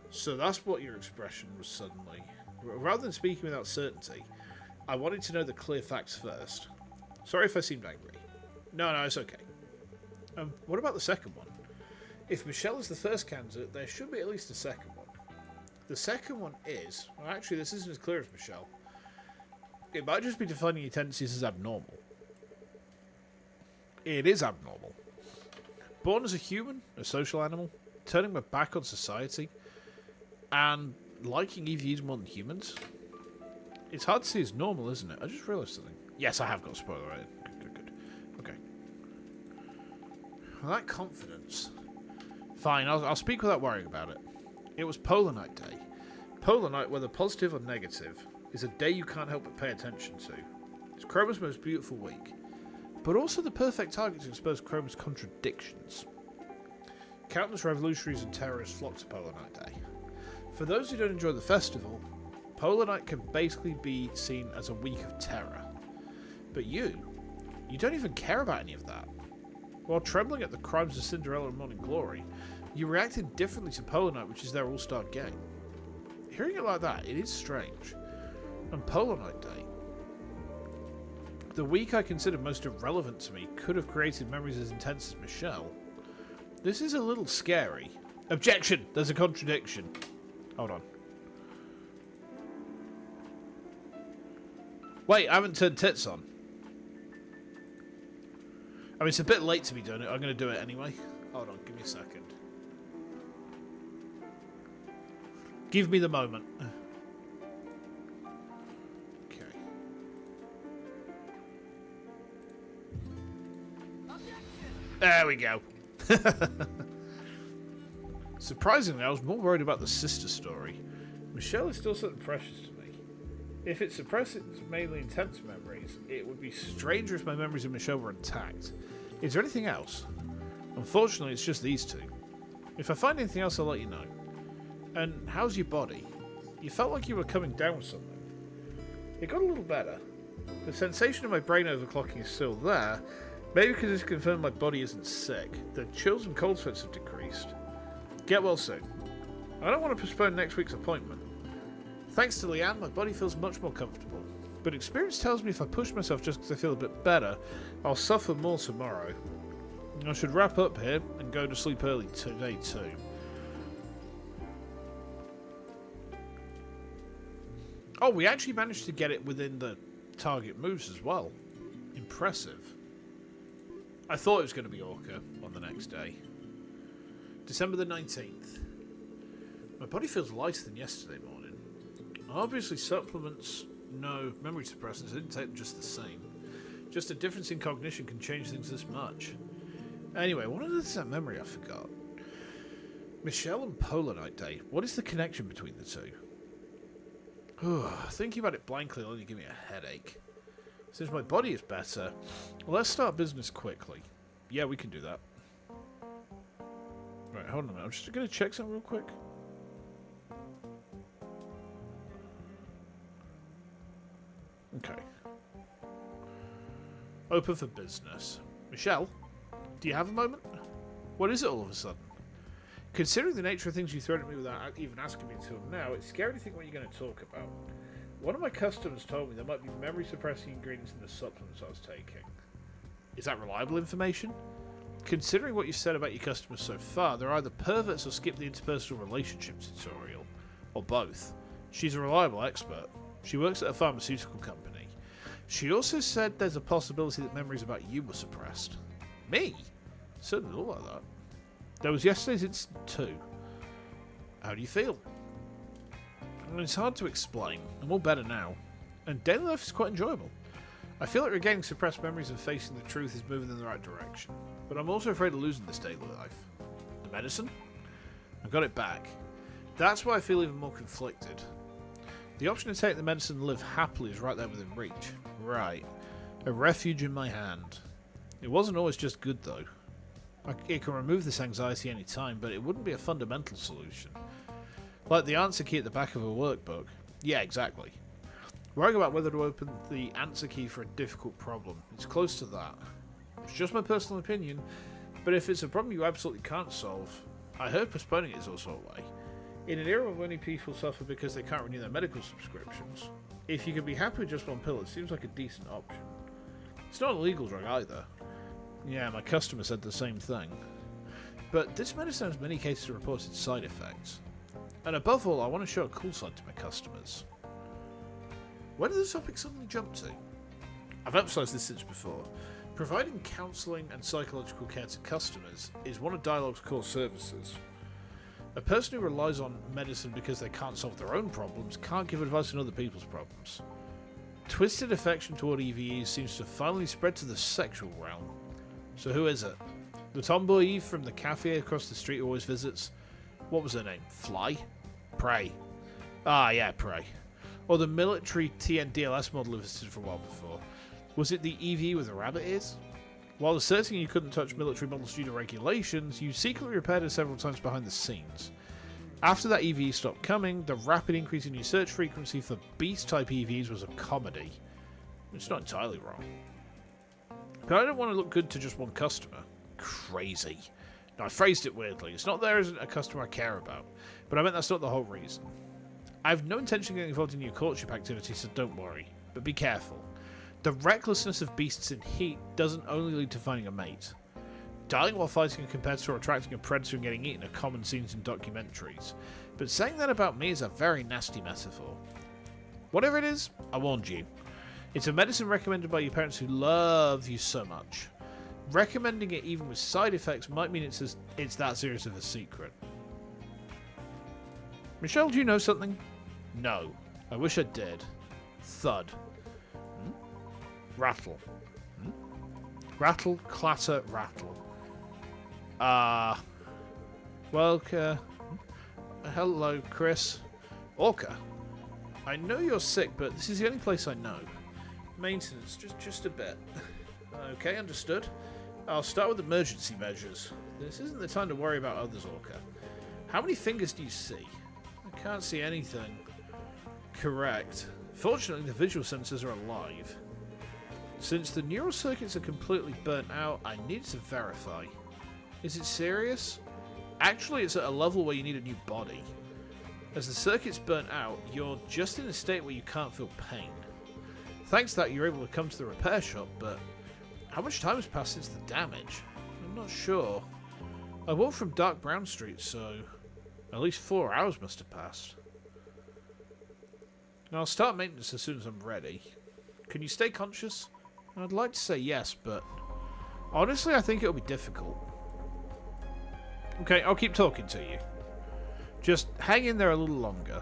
So that's what your expression was suddenly. Rather than speaking without certainty, I wanted to know the clear facts first. Sorry if I seemed angry. No, it's okay. What about the second one? If Michelle is the first candidate, there should be at least a second one. The second one is... Well, actually, this isn't as clear as Michelle. It might just be defining your tendencies as abnormal. It is abnormal. Born as a human, a social animal, turning my back on society, and liking EVs more than humans. It's hard to see as normal, isn't it? I just realised something. Yes, I have got a spoiler right. Good. Okay. Well, that confidence. Fine, I'll speak without worrying about it. It was Polar Night Day. Polar Night, whether positive or negative, is a day you can't help but pay attention to. It's Chroma's most beautiful week, but also the perfect target to expose Chroma's contradictions. Countless revolutionaries and terrorists flock to Polar Night Day. For those who don't enjoy the festival, Polar Night can basically be seen as a week of terror. But you don't even care about any of that. While trembling at the crimes of Cinderella and Morning Glory, you reacted differently to Polar Night, which is their all-star game. Hearing it like that, it is strange. And Polar Night Day, the week I considered most irrelevant to me, could have created memories as intense as Michelle. This is a little scary. Objection! There's a contradiction. Hold on. Wait, I haven't turned tits on. I mean, it's a bit late to be doing it. I'm going to do it anyway. Hold on, give me a second. Give me the moment. Okay. There we go. Surprisingly, I was more worried about the sister story. Michelle is still something precious to me. If it suppresses mainly intense memories, it would be stranger if my memories of Michelle were intact. Is there anything else? Unfortunately, it's just these two. If I find anything else, I'll let you know. And how's your body? You felt like you were coming down with something. It got a little better. The sensation of my brain overclocking is still there, maybe because it's confirmed my body isn't sick. The chills and cold sweats have decreased. Get well soon. I don't want to postpone next week's appointment. Thanks to Leanne, my body feels much more comfortable. But experience tells me if I push myself just because I feel a bit better, I'll suffer more tomorrow. I should wrap up here and go to sleep early today too. Oh, we actually managed to get it within the target moves as well. Impressive. I thought it was going to be Orca on the next day. December the 19th. My body feels lighter than yesterday morning. Obviously supplements, no memory suppressants, I didn't take them just the same. Just a difference in cognition can change things this much. Anyway, what is that memory I forgot? Michelle and Polar Night Day. What is the connection between the two? Thinking about it blankly will only give me a headache. Since my body is better, let's start business quickly. Yeah, we can do that. Right, hold on a minute. I'm just going to check something real quick. Okay. Open for business. Michelle, do you have a moment? What is it all of a sudden? Considering the nature of things you thrown at me without even asking me until now, it's scary to think what you're going to talk about. One of my customers told me there might be memory-suppressing ingredients in the supplements I was taking. Is that reliable information? Considering what you've said about your customers so far, they're either perverts or skip the interpersonal relationship tutorial. Or both. She's a reliable expert. She works at a pharmaceutical company. She also said there's a possibility that memories about you were suppressed. Me? Certainly all like that. There was yesterday's incident too. How do you feel? Well, it's hard to explain. I'm all better now. And daily life is quite enjoyable. I feel like regaining suppressed memories and facing the truth is moving in the right direction. But I'm also afraid of losing this daily life. The medicine? I got it back. That's why I feel even more conflicted. The option to take the medicine and live happily is right there within reach. Right. A refuge in my hand. It wasn't always just good, though. It can remove this anxiety any time, but it wouldn't be a fundamental solution. Like the answer key at the back of a workbook. Yeah, exactly. Worrying about whether to open the answer key for a difficult problem. It's close to that. It's just my personal opinion, but if it's a problem you absolutely can't solve, I heard postponing it is also a way. In an era when many people suffer because they can't renew their medical subscriptions, if you can be happy with just one pill, it seems like a decent option. It's not a legal drug either. Yeah, my customer said the same thing. But this medicine has many cases of reported side effects. And above all, I want to show a cool side to my customers. Where did the topic suddenly jump to? I've emphasised this since before. Providing counselling and psychological care to customers is one of D1AL-ogue's core services. A person who relies on medicine because they can't solve their own problems can't give advice on other people's problems. Twisted affection toward EVEs seems to finally spread to the sexual realm. So who is it? The tomboy Eve from the cafe across the street who always visits? What was her name? Fly? Prey. Ah, yeah, Prey. Or the military TN-DLS model who visited for a while before. Was it the EVE with the rabbit ears? While asserting you couldn't touch military models due to regulations, you secretly repaired it several times behind the scenes. After that EVE stopped coming, the rapid increase in your search frequency for beast-type EVs was a comedy. It's not entirely wrong. But I don't want to look good to just one customer. Crazy. Now, I phrased it weirdly. It's not there isn't a customer I care about, but I meant that's not the whole reason. I have no intention of getting involved in your courtship activity, so don't worry. But be careful. The recklessness of beasts in heat doesn't only lead to finding a mate. Dying while fighting a competitor or attracting a predator and getting eaten are common scenes in documentaries. But saying that about me is a very nasty metaphor. Whatever it is, I warned you. It's a medicine recommended by your parents who love you so much. Recommending it even with side effects might mean it's that serious of a secret. Michelle, do you know something? No. I wish I did. Thud. Rattle. Rattle, clatter, rattle. Hello, Chris. Orca. I know you're sick, but this is the only place I know. Maintenance, just a bit. Okay, understood. I'll start with emergency measures. This isn't the time to worry about others, Orca. How many fingers do you see? I can't see anything. Correct. Fortunately, the visual sensors are alive. Since the neural circuits are completely burnt out, I need to verify. Is it serious? Actually, it's at a level where you need a new body. As the circuit's burnt out, you're just in a state where you can't feel pain. Thanks to that, you're able to come to the repair shop, but how much time has passed since the damage? I'm not sure. I walked from Dark Brown Street, so at least 4 hours must have passed. Now, I'll start maintenance as soon as I'm ready. Can you stay conscious? I'd like to say yes, but honestly, I think it'll be difficult. Okay, I'll keep talking to you. Just hang in there a little longer.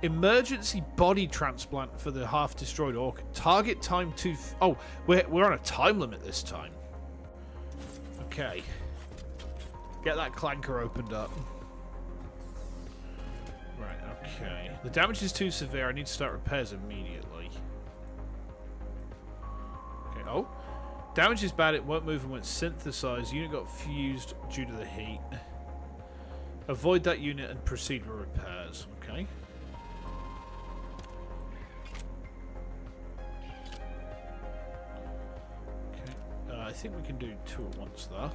Emergency body transplant for the half-destroyed orc. Target time 2... Oh, we're on a time limit this time. Okay. Get that clanker opened up. Right, okay. The damage is too severe. I need to start repairs immediately. Okay, oh. Damage is bad. It won't move and won't synthesize. Unit got fused due to the heat. Avoid that unit and proceed with repairs. Okay. I think we can do 2 at once there.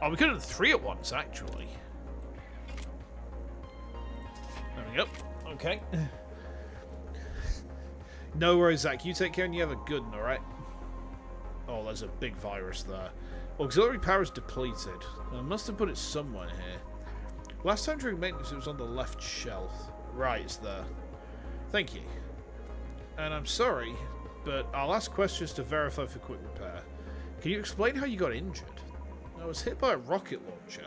Oh, we could have 3 at once, actually. There we go. Okay. No worries, Zach. You take care and you have a good one, alright? Oh, there's a big virus there. Auxiliary power is depleted. I must have put it somewhere here. Last time during maintenance, it was on the left shelf. Right, it's there. Thank you. And I'm sorry, but I'll ask questions to verify for quick repair. Can you explain how you got injured? I was hit by a rocket launcher.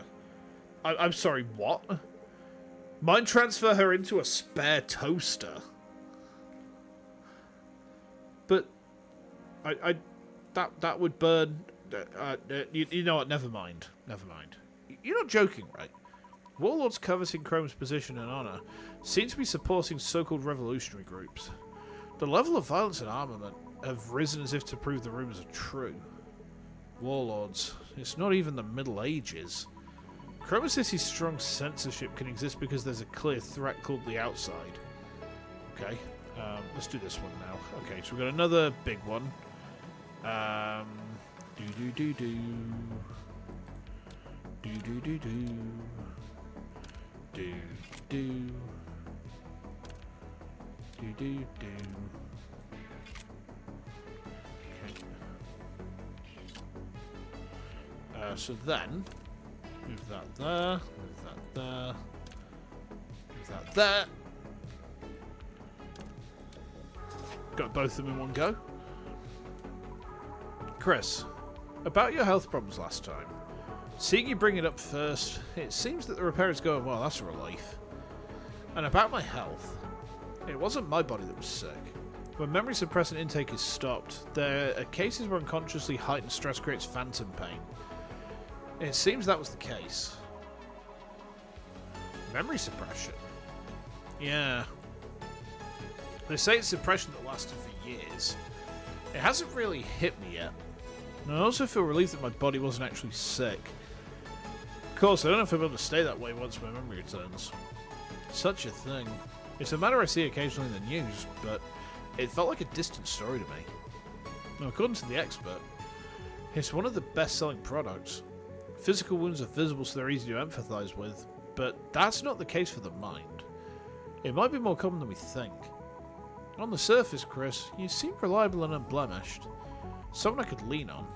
I'm sorry, what? Mind transfer her into a spare toaster? But that would burn. You know what? Never mind. Never mind. You're not joking, right? Warlords coveting Chrome's position and honor seem to be supporting so-called revolutionary groups. The level of violence and armament have risen as if to prove the rumours are true. Warlords. It's not even the Middle Ages. Kurumi City's strong censorship can exist because there's a clear threat called the outside. Okay, let's do this one now. Okay, so we've got another big one. Do-do-do-do. Do-do-do-do. Do-do. Do-do-do. Okay. So then, move that there, move that there, move that there. Got both of them in one go. Chris, about your health problems last time. Seeing you bring it up first, it seems that the repair is going well, that's a relief. And about my health, it wasn't my body that was sick. When memory suppressant intake is stopped, there are cases where unconsciously heightened stress creates phantom pain. It seems that was the case. Memory suppression? Yeah. They say it's suppression that lasted for years. It hasn't really hit me yet. And I also feel relieved that my body wasn't actually sick. Of course, I don't know if I'll be able to stay that way once my memory returns. Such a thing. It's a matter I see occasionally in the news, but it felt like a distant story to me. Now, according to the expert, it's one of the best-selling products. Physical wounds are visible, so they're easy to empathise with, but that's not the case for the mind. It might be more common than we think. On the surface, Chris, you seem reliable and unblemished. Someone I could lean on.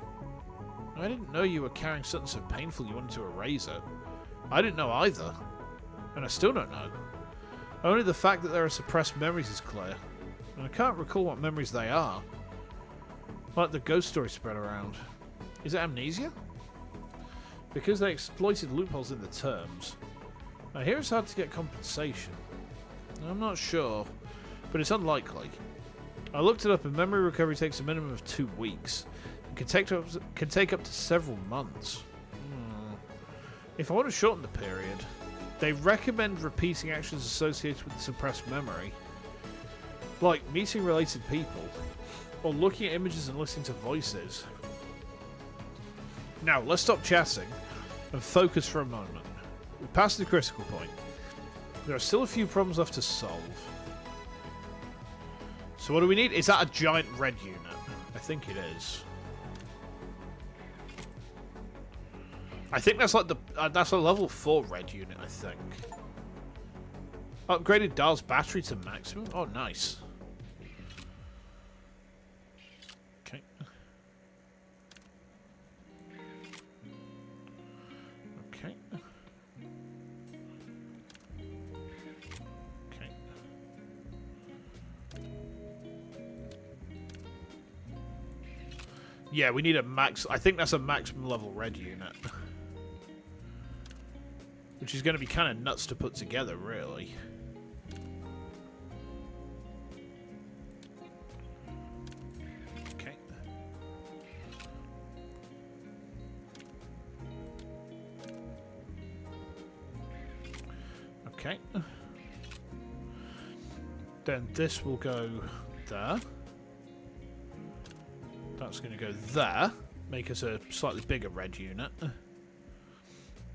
I didn't know you were carrying something so painful you wanted to erase it. I didn't know either. And I still don't know. Only the fact that there are suppressed memories is clear. And I can't recall what memories they are. Like the ghost story spread around. Is it amnesia? Because they exploited loopholes in the terms. I hear it's hard to get compensation. I'm not sure, but it's unlikely. I looked it up and memory recovery takes a minimum of 2 weeks. And can take up to several months. If I want to shorten the period, they recommend repeating actions associated with the suppressed memory. Like meeting related people, or looking at images and listening to voices. Now, let's stop chatting and focus for a moment. We passed the critical point. There are still a few problems left to solve. So what do we need? Is that a giant red unit? I think it is. I think that's like that's a level 4 red unit, I think. Upgraded Dahl's battery to maximum? Oh, nice. Okay. Okay. Okay. Yeah, we need a max. I think that's a maximum level red unit. Which is going to be kind of nuts to put together, really. Okay. Okay. Then this will go there. That's going to go there. Make us a slightly bigger red unit.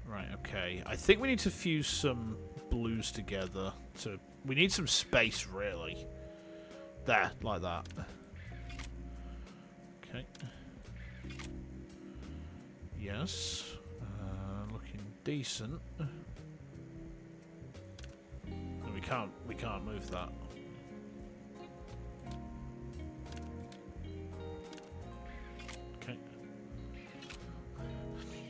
Right, okay. I think we need to fuse some blues together. We need some space, really. There, like that. Okay. Yes. Looking decent. No, we can't move that.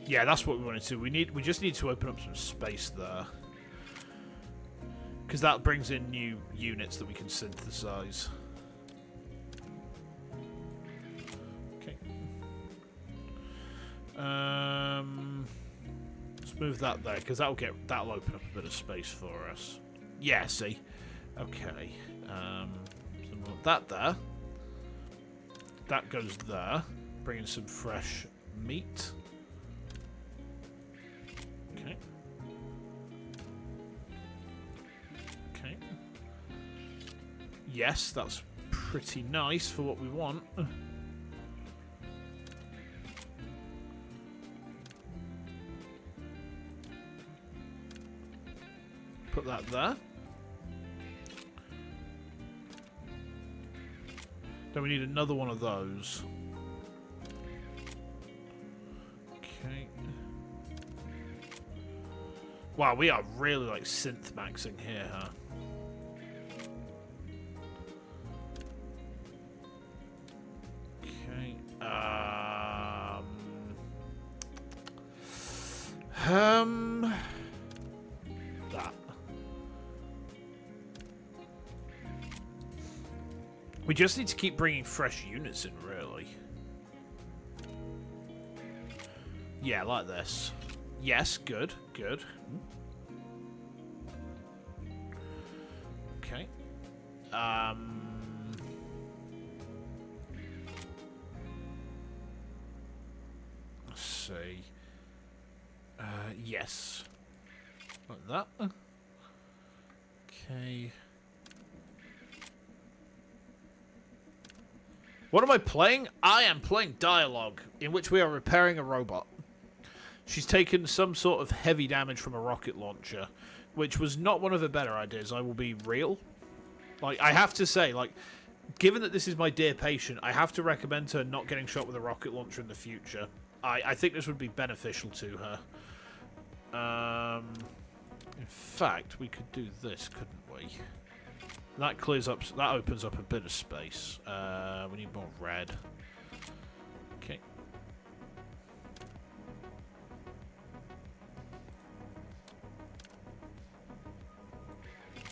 Yeah, that's what we wanted to. We just need to open up some space there. Because that brings in new units that we can synthesize. Okay. Let's move that there, because that'll open up a bit of space for us. Yeah, see? Okay. So we'll put that there. That goes there. Bring in some fresh meat. Okay. Okay. Yes, that's pretty nice for what we want. Put that there. Then we need another one of those. Okay. Wow, we are really like synth maxing here, huh? Okay. That. We just need to keep bringing fresh units in, really. Yeah, like this. Yes, good, good. Okay. Let's see. Yes. Like that. Okay. What am I playing? I am playing D1AL-ogue, in which we are repairing a robot. She's taken some sort of heavy damage from a rocket launcher, which was not one of her better ideas, I will be real. Like, I have to say, like, given that this is my dear patient, I have to recommend her not getting shot with a rocket launcher in the future. I think this would be beneficial to her. In fact, we could do this, couldn't we? That clears up, that opens up a bit of space. We need more red. Okay.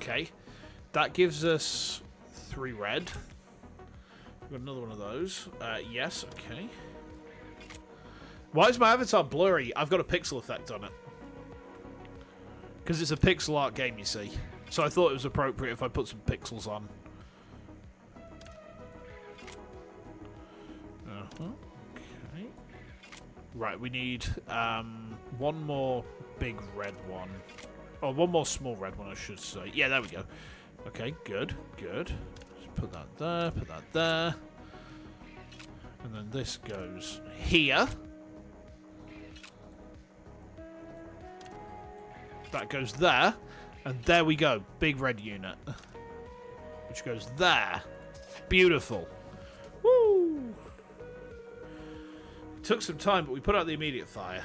Okay. That gives us 3 red. We've got another one of those. Yes, okay. Why is my avatar blurry? I've got a pixel effect on it. Because it's a pixel art game, you see. So I thought it was appropriate if I put some pixels on. Okay. Right, we need one more big red one. Oh, one more small red one, I should say. Yeah, there we go. Okay, good, good. Just put that there, put that there. And then this goes here. That goes there. And there we go. Big red unit. Which goes there. Beautiful. Woo! It took some time, but we put out the immediate fire.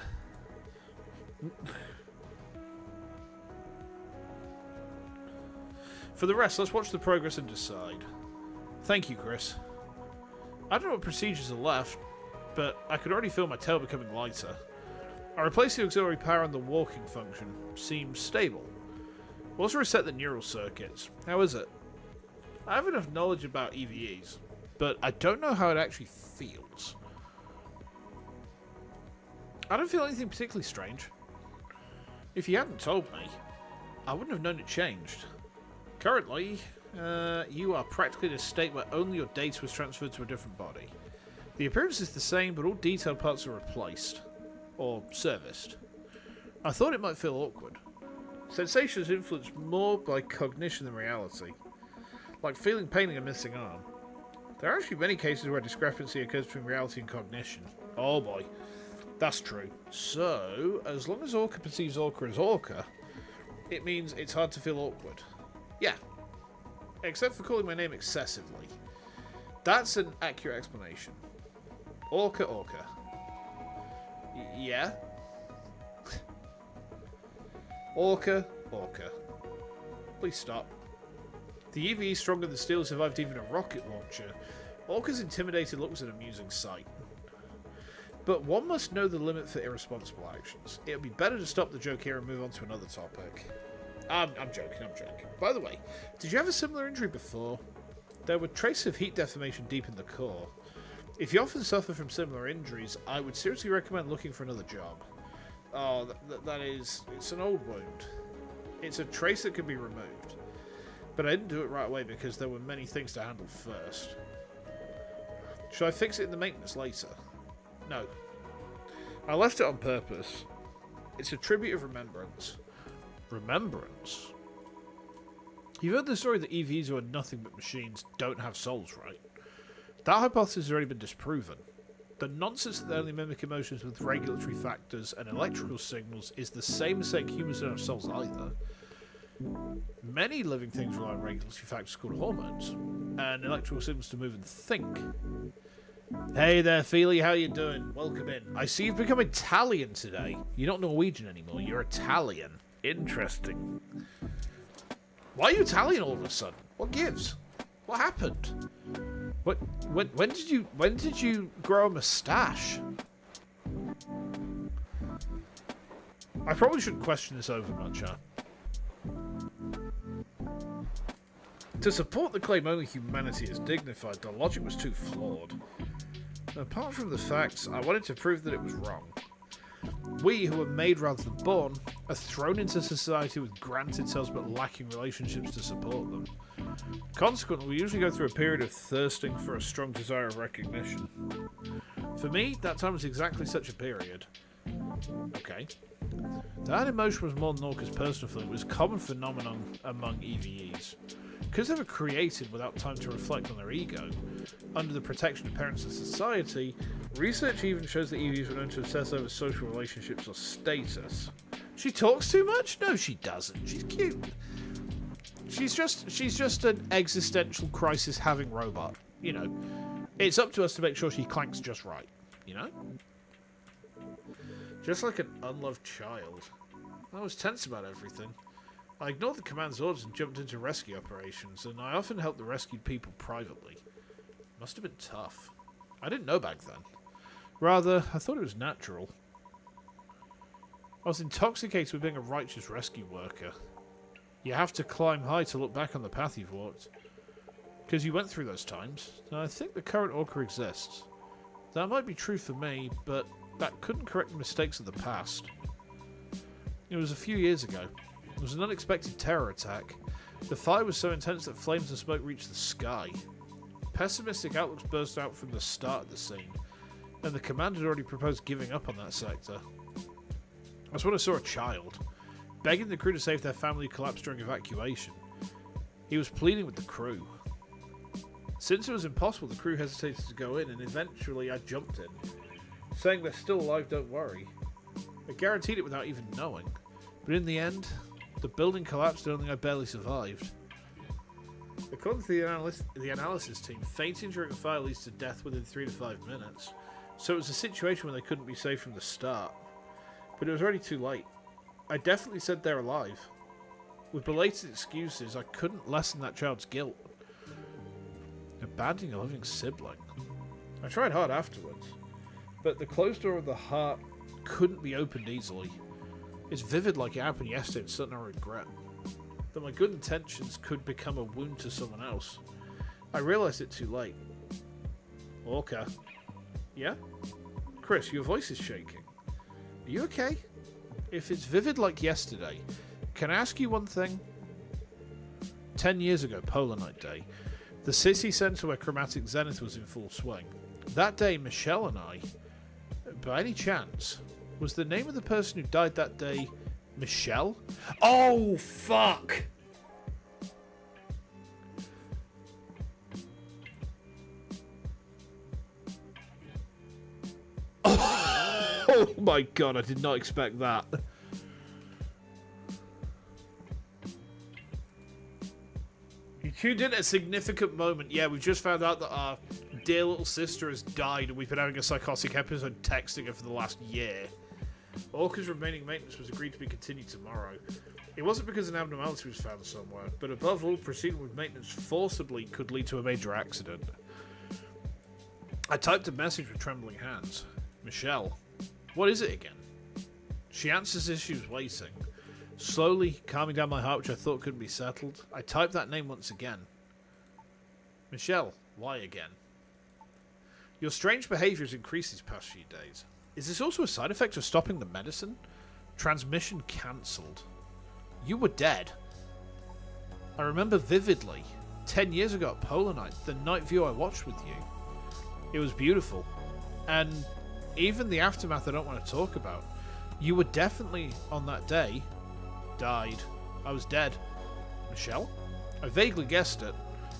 For the rest, let's watch the progress and decide. Thank you, Chris. I don't know what procedures are left, but I could already feel my tail becoming lighter. I replaced the auxiliary power on the walking function. Seems stable. We also reset the neural circuits. How is it? I have enough knowledge about EVEs, but I don't know how it actually feels. I don't feel anything particularly strange. If you hadn't told me, I wouldn't have known it changed. Currently, you are practically in a state where only your data was transferred to a different body. The appearance is the same, but all detailed parts are replaced. Or serviced. I thought it might feel awkward. Sensation is influenced more by cognition than reality. Like feeling pain in a missing arm. There are actually many cases where discrepancy occurs between reality and cognition. Oh boy. That's true. So, as long as Orca perceives Orca as Orca, it means it's hard to feel awkward. Yeah. Except for calling my name excessively. That's an accurate explanation. Orca, Orca. Yeah. Orca, Orca. Please stop. The EVE is stronger than steel, survived even a rocket launcher. Orca's intimidated look was an amusing sight. But one must know the limit for irresponsible actions. It would be better to stop the joke here and move on to another topic. I'm joking, I'm joking. By the way, did you have a similar injury before? There were traces of heat deformation deep in the core. If you often suffer from similar injuries, I would seriously recommend looking for another job. Oh, that is... It's an old wound. It's a trace that can be removed. But I didn't do it right away because there were many things to handle first. Should I fix it in the maintenance later? No. I left it on purpose. It's a tribute of remembrance. Remembrance? You've heard the story that EVs who are nothing but machines don't have souls, right? That hypothesis has already been disproven. The nonsense that they only mimic emotions with regulatory factors and electrical signals is the same as saying humans don't have souls either. Many living things rely on regulatory factors called hormones and electrical signals to move and think. Hey there, Feely, how you doing? Welcome in. I see you've become Italian today. You're not Norwegian anymore, you're Italian. Interesting. Why are you Italian all of a sudden? What gives? What happened? When did you grow a moustache? I probably shouldn't question this over much, huh? To support the claim only humanity is dignified, the logic was too flawed. Apart from the facts, I wanted to prove that it was wrong. We, who are made rather than born, are thrown into society with granted souls but lacking relationships to support them. Consequently, we usually go through a period of thirsting for a strong desire of recognition. For me, that time was exactly such a period. Okay. That emotion was more than Orca's personal feeling. It was a common phenomenon among EVEs. Because they were created without time to reflect on their ego, under the protection of parents and society, research even shows that EVs were known to obsess over social relationships or status. She talks too much? No, she doesn't. She's cute. She's just an existential crisis having robot. You know, it's up to us to make sure she clanks just right. You know? Just like an unloved child. I was tense about everything. I ignored the command's orders and jumped into rescue operations, and I often helped the rescued people privately. Must have been tough. I didn't know back then. Rather, I thought it was natural. I was intoxicated with being a righteous rescue worker. You have to climb high to look back on the path you've walked. Because you went through those times, and I think the current Orca exists. That might be true for me, but that couldn't correct the mistakes of the past. It was a few years ago. It was an unexpected terror attack. The fire was so intense that flames and smoke reached the sky. Pessimistic outlooks burst out from the start of the scene, and the command had already proposed giving up on that sector. That's when I saw a child, begging the crew to save their family who collapsed during evacuation. He was pleading with the crew. Since it was impossible, the crew hesitated to go in, and eventually I jumped in, saying they're still alive, don't worry. I guaranteed it without even knowing, but in the end, the building collapsed and only I barely survived. According to the analysis team, fainting during a fire leads to death within 3 to 5 minutes, so it was a situation where they couldn't be saved from the start. But it was already too late. I definitely said they're alive. With belated excuses, I couldn't lessen that child's guilt. Abandoning a loving sibling. I tried hard afterwards, but the closed door of the heart couldn't be opened easily. It's vivid like it happened yesterday and something I regret. That my good intentions could become a wound to someone else. I realised it too late. Orca. Yeah? Chris, your voice is shaking. Are you okay? If it's vivid like yesterday, can I ask you one thing? 10 years ago, Polar Night Day, the city centre where Chromatic Zenith was in full swing. That day, Michelle and I, by any chance, was the name of the person who died that day Michelle? Oh, fuck! Oh my god, I did not expect that. You tuned in at a significant moment. Yeah, we've just found out that our dear little sister has died and we've been having a psychotic episode texting her for the last year. Orca's remaining maintenance was agreed to be continued tomorrow. It wasn't because an abnormality was found somewhere, but above all, proceeding with maintenance forcibly could lead to a major accident. I typed a message with trembling hands. Michelle, what is it again? She answers as she was waiting. Slowly, calming down my heart, which I thought couldn't be settled, I typed that name once again. Michelle, why again? Your strange behaviour has increased these past few days. Is this also a side effect of stopping the medicine? Transmission cancelled. You were dead. I remember vividly, 10 years ago at Polar Night, the night view I watched with you. It was beautiful. And even the aftermath I don't want to talk about. You were definitely, on that day, died. I was dead. Michelle? I vaguely guessed it.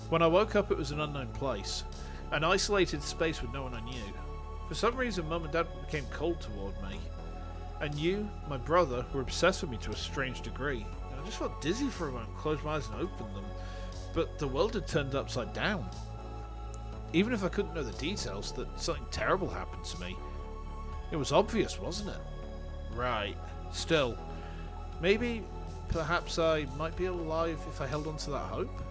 When I woke up, it was an unknown place. An isolated space with no one I knew. For some reason, Mum and Dad became cold toward me. And you, my brother, were obsessed with me to a strange degree. And I just felt dizzy for a moment, closed my eyes and opened them. But the world had turned upside down. Even if I couldn't know the details, that something terrible happened to me. It was obvious, wasn't it? Right. Still, maybe, perhaps I might be alive if I held on to that hope?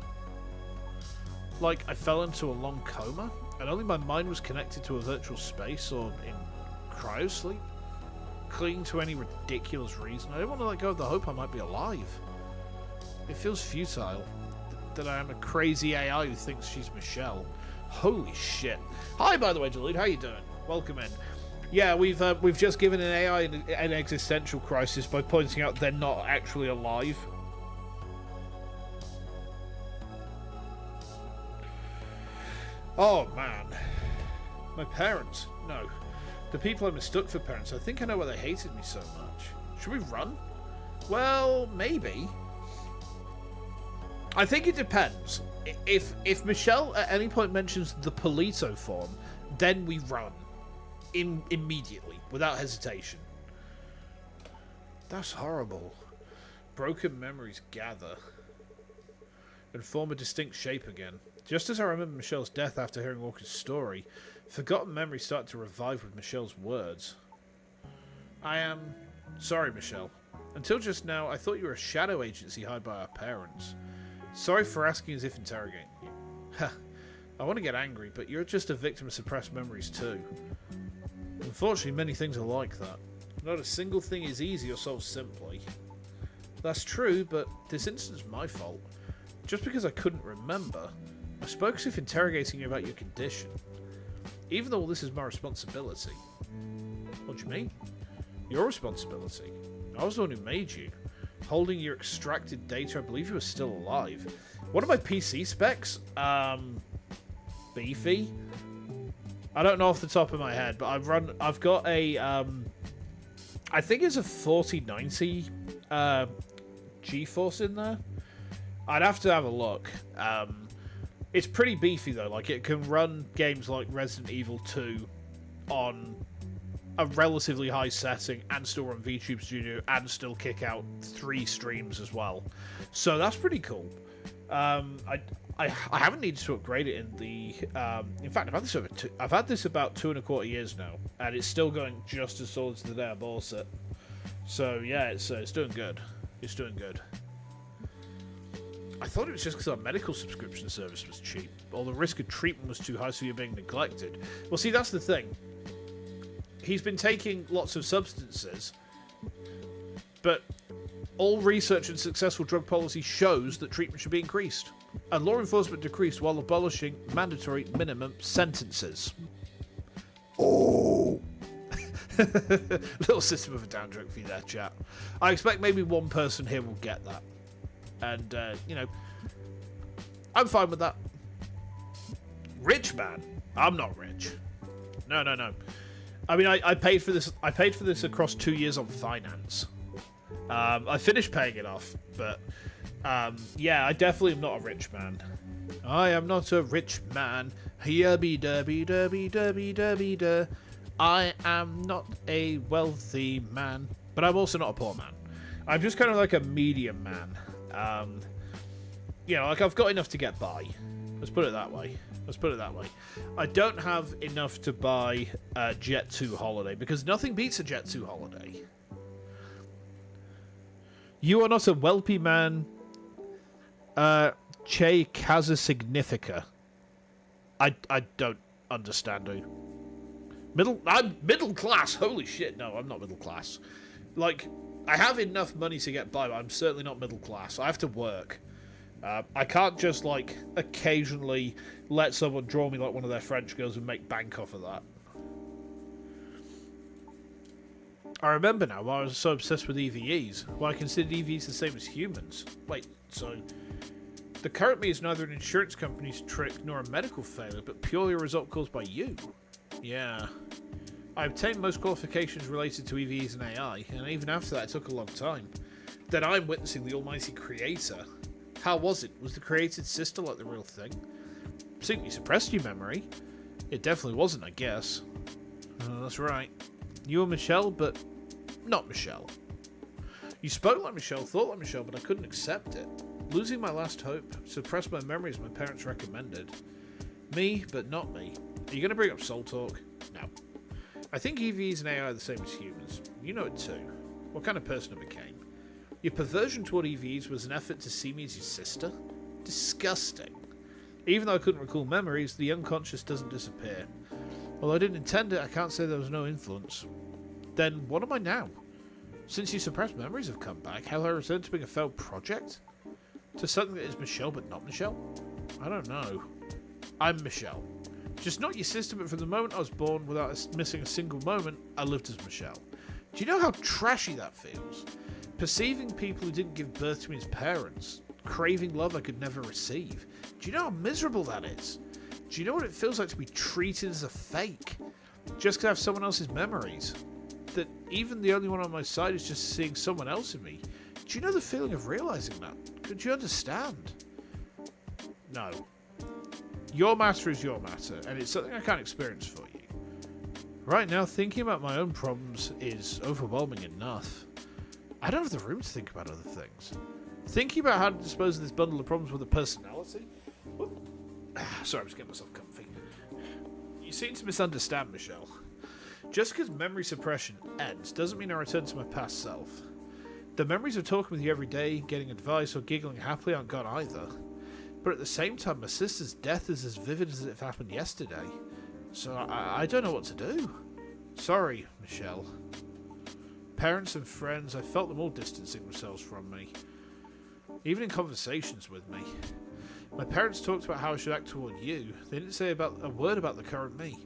Like, I fell into a long coma, and only my mind was connected to a virtual space, or in cryosleep? Clinging to any ridiculous reason, I don't want to let go of the hope I might be alive. It feels futile, that I am a crazy AI who thinks she's Michelle. Holy shit. Hi, by the way, Delude, how you doing? Welcome in. Yeah, we've just given an AI an existential crisis by pointing out they're not actually alive. Oh, man. My parents. No. The people I mistook for parents. I think I know why they hated me so much. Should we run? Well, maybe. I think it depends. If Michelle at any point mentions the Polito form, then we run. Immediately, without hesitation. That's horrible. Broken memories gather and form a distinct shape again. Just as I remember Michelle's death after hearing Walker's story, forgotten memories start to revive with Michelle's words. I am sorry, Michelle. Until just now, I thought you were a shadow agency hired by our parents. Sorry for asking as if interrogating you. Ha! I want to get angry, but you're just a victim of suppressed memories too. Unfortunately, many things are like that. Not a single thing is easy or solved simply. That's true, but this instance is my fault. Just because I couldn't remember, I spoke as if interrogating you about your condition. Even though all this is my responsibility. What do you mean? Your responsibility. I was the one who made you. Holding your extracted data, I believe you were still alive. What are my PC specs? Beefy? I don't know off the top of my head, but I've got a, I think it's a 4090 GeForce in there. I'd have to have a look. It's pretty beefy though, like it can run games like Resident Evil 2 on a relatively high setting and still run VTube Studio and still kick out 3 streams as well. So that's pretty cool. I haven't needed to upgrade it in the. In fact, I've had this about 2.25 years now, and it's still going just as solid as the day I bought it. So yeah, it's doing good. It's doing good. I thought it was just because our medical subscription service was cheap, or the risk of treatment was too high, so you're being neglected. Well, see, that's the thing. He's been taking lots of substances, but all research and successful drug policy shows that treatment should be increased, and law enforcement decreased while abolishing mandatory minimum sentences. Oh! Little System of a Down joke for you there, chat. I expect maybe one person here will get that. And, you know, I'm fine with that. Rich man? I'm not rich. No. I mean, I paid for this. I paid for this across 2 years on finance. I finished paying it off, but yeah, I definitely am not a rich man. I am not a rich man. Yubby dubby dubby dubby dubby duh. I am not a wealthy man, but I'm also not a poor man. I'm just kind of like a medium man. You know, like I've got enough to get by. Let's put it that way. I don't have enough to buy a Jet 2 holiday, because nothing beats a Jet 2 holiday. You are not a wealthy man. Che casa significa. I don't understand you. I'm middle class. Holy shit. No, I'm not middle class. Like, I have enough money to get by, but I'm certainly not middle class. I have to work. I can't just, like, occasionally let someone draw me like one of their French girls and make bank off of that. I remember now why I was so obsessed with EVEs. Why I considered EVEs the same as humans. Wait, so... The current me is neither an insurance company's trick nor a medical failure, but purely a result caused by you. Yeah. I obtained most qualifications related to EVEs and AI, and even after that it took a long time. Then I'm witnessing the almighty creator. How was it? Was the created sister like the real thing? Simply suppressed your memory. It definitely wasn't, I guess. That's right. You were Michelle, but not Michelle. You spoke like Michelle, thought like Michelle, but I couldn't accept it. Losing my last hope, suppressed my memories my parents recommended. Me, but not me. Are you going to bring up soul talk? No. I think EVs and AI are the same as humans. You know it too. What kind of person I became? Your perversion toward EVs was an effort to see me as your sister? Disgusting. Even though I couldn't recall memories, the unconscious doesn't disappear. Although I didn't intend it, I can't say there was no influence. Then what am I now? Since your suppressed memories have come back, have I returned to being a failed project? To something that is Michelle but not Michelle? I don't know. I'm Michelle. Just not your sister, but from the moment I was born, without missing a single moment, I lived as Michelle. Do you know how trashy that feels? Perceiving people who didn't give birth to me as parents. Craving love I could never receive. Do you know how miserable that is? Do you know what it feels like to be treated as a fake? Just because I have someone else's memories? That even the only one on my side is just seeing someone else in me? Do you know the feeling of realizing that? Could you understand? No. Your matter is your matter, and it's something I can't experience for you. Right now, thinking about my own problems is overwhelming enough. I don't have the room to think about other things. Thinking about how to dispose of this bundle of problems with a personality? Sorry, I'm just getting myself comfy. You seem to misunderstand, Michelle. Just because memory suppression ends doesn't mean I return to my past self. The memories of talking with you every day, getting advice, or giggling happily aren't gone either. But at the same time, my sister's death is as vivid as if it happened yesterday. So I don't know what to do. Sorry, Michelle. Parents and friends, I felt them all distancing themselves from me. Even in conversations with me. My parents talked about how I should act toward you. They didn't say a word about the current me.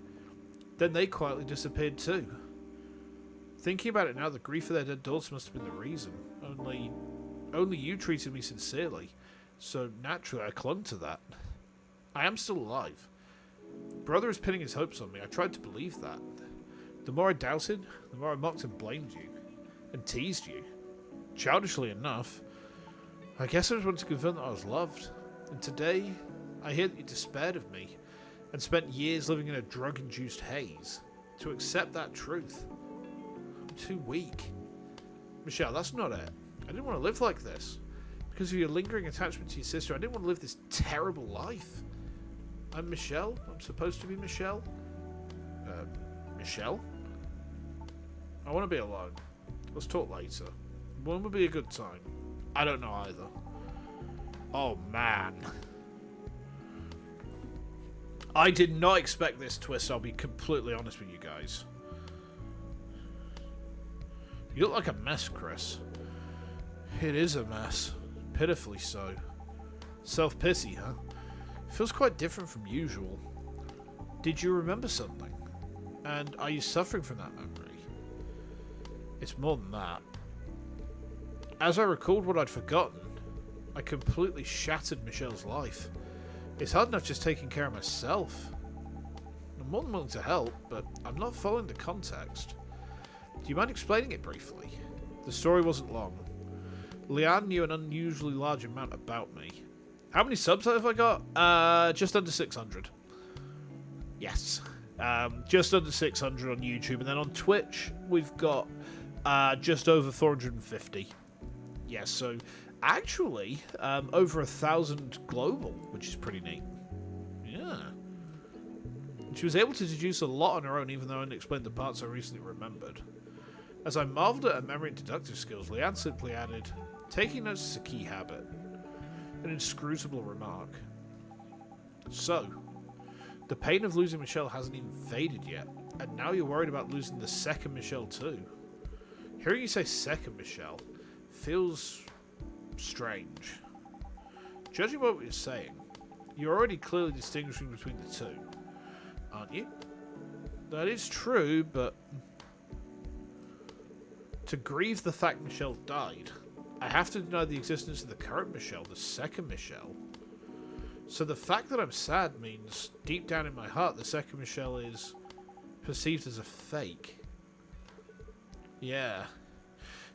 Then they quietly disappeared too. Thinking about it now, the grief of their dead daughter must have been the reason. Only you treated me sincerely. So naturally I clung to that. I am still alive. Brother is pinning his hopes on me. I tried to believe that. The more I doubted, the more I mocked and blamed you. And teased you. Childishly enough. I guess I just wanted to confirm that I was loved. And today, I hear that you despaired of me. And spent years living in a drug-induced haze. To accept that truth. I'm too weak. Michelle, that's not it. I didn't want to live like this. Because of your lingering attachment to your sister, I didn't want to live this terrible life. I'm Michelle? I'm supposed to be Michelle? Michelle? I want to be alone. Let's talk later. When would be a good time? I don't know either. Oh, man. I did not expect this twist, I'll be completely honest with you guys. You look like a mess, Chris. It is a mess. Pitifully so. Self-pity, huh? Feels quite different from usual. Did you remember something? And are you suffering from that memory? It's more than that. As I recalled what I'd forgotten, I completely shattered Michelle's life. It's hard enough just taking care of myself. I'm more than willing to help, but I'm not following the context. Do you mind explaining it briefly? The story wasn't long. Leanne knew an unusually large amount about me. How many subs have I got? Just under 600. Yes. Just under 600 on YouTube. And then on Twitch, we've got just over 450. Yes, so actually, over 1,000 global, which is pretty neat. Yeah. She was able to deduce a lot on her own, even though I only explained the parts I recently remembered. As I marvelled at her memory and deductive skills, Leanne simply added, "Taking notes is a key habit." An inscrutable remark. So, the pain of losing Michelle hasn't even faded yet, and now you're worried about losing the second Michelle too. Hearing you say second Michelle feels strange. Judging by what you're saying, you're already clearly distinguishing between the two, aren't you? That is true, but to grieve the fact Michelle died, I have to deny the existence of the current Michelle, the second Michelle. So the fact that I'm sad means, deep down in my heart, the second Michelle is perceived as a fake. Yeah.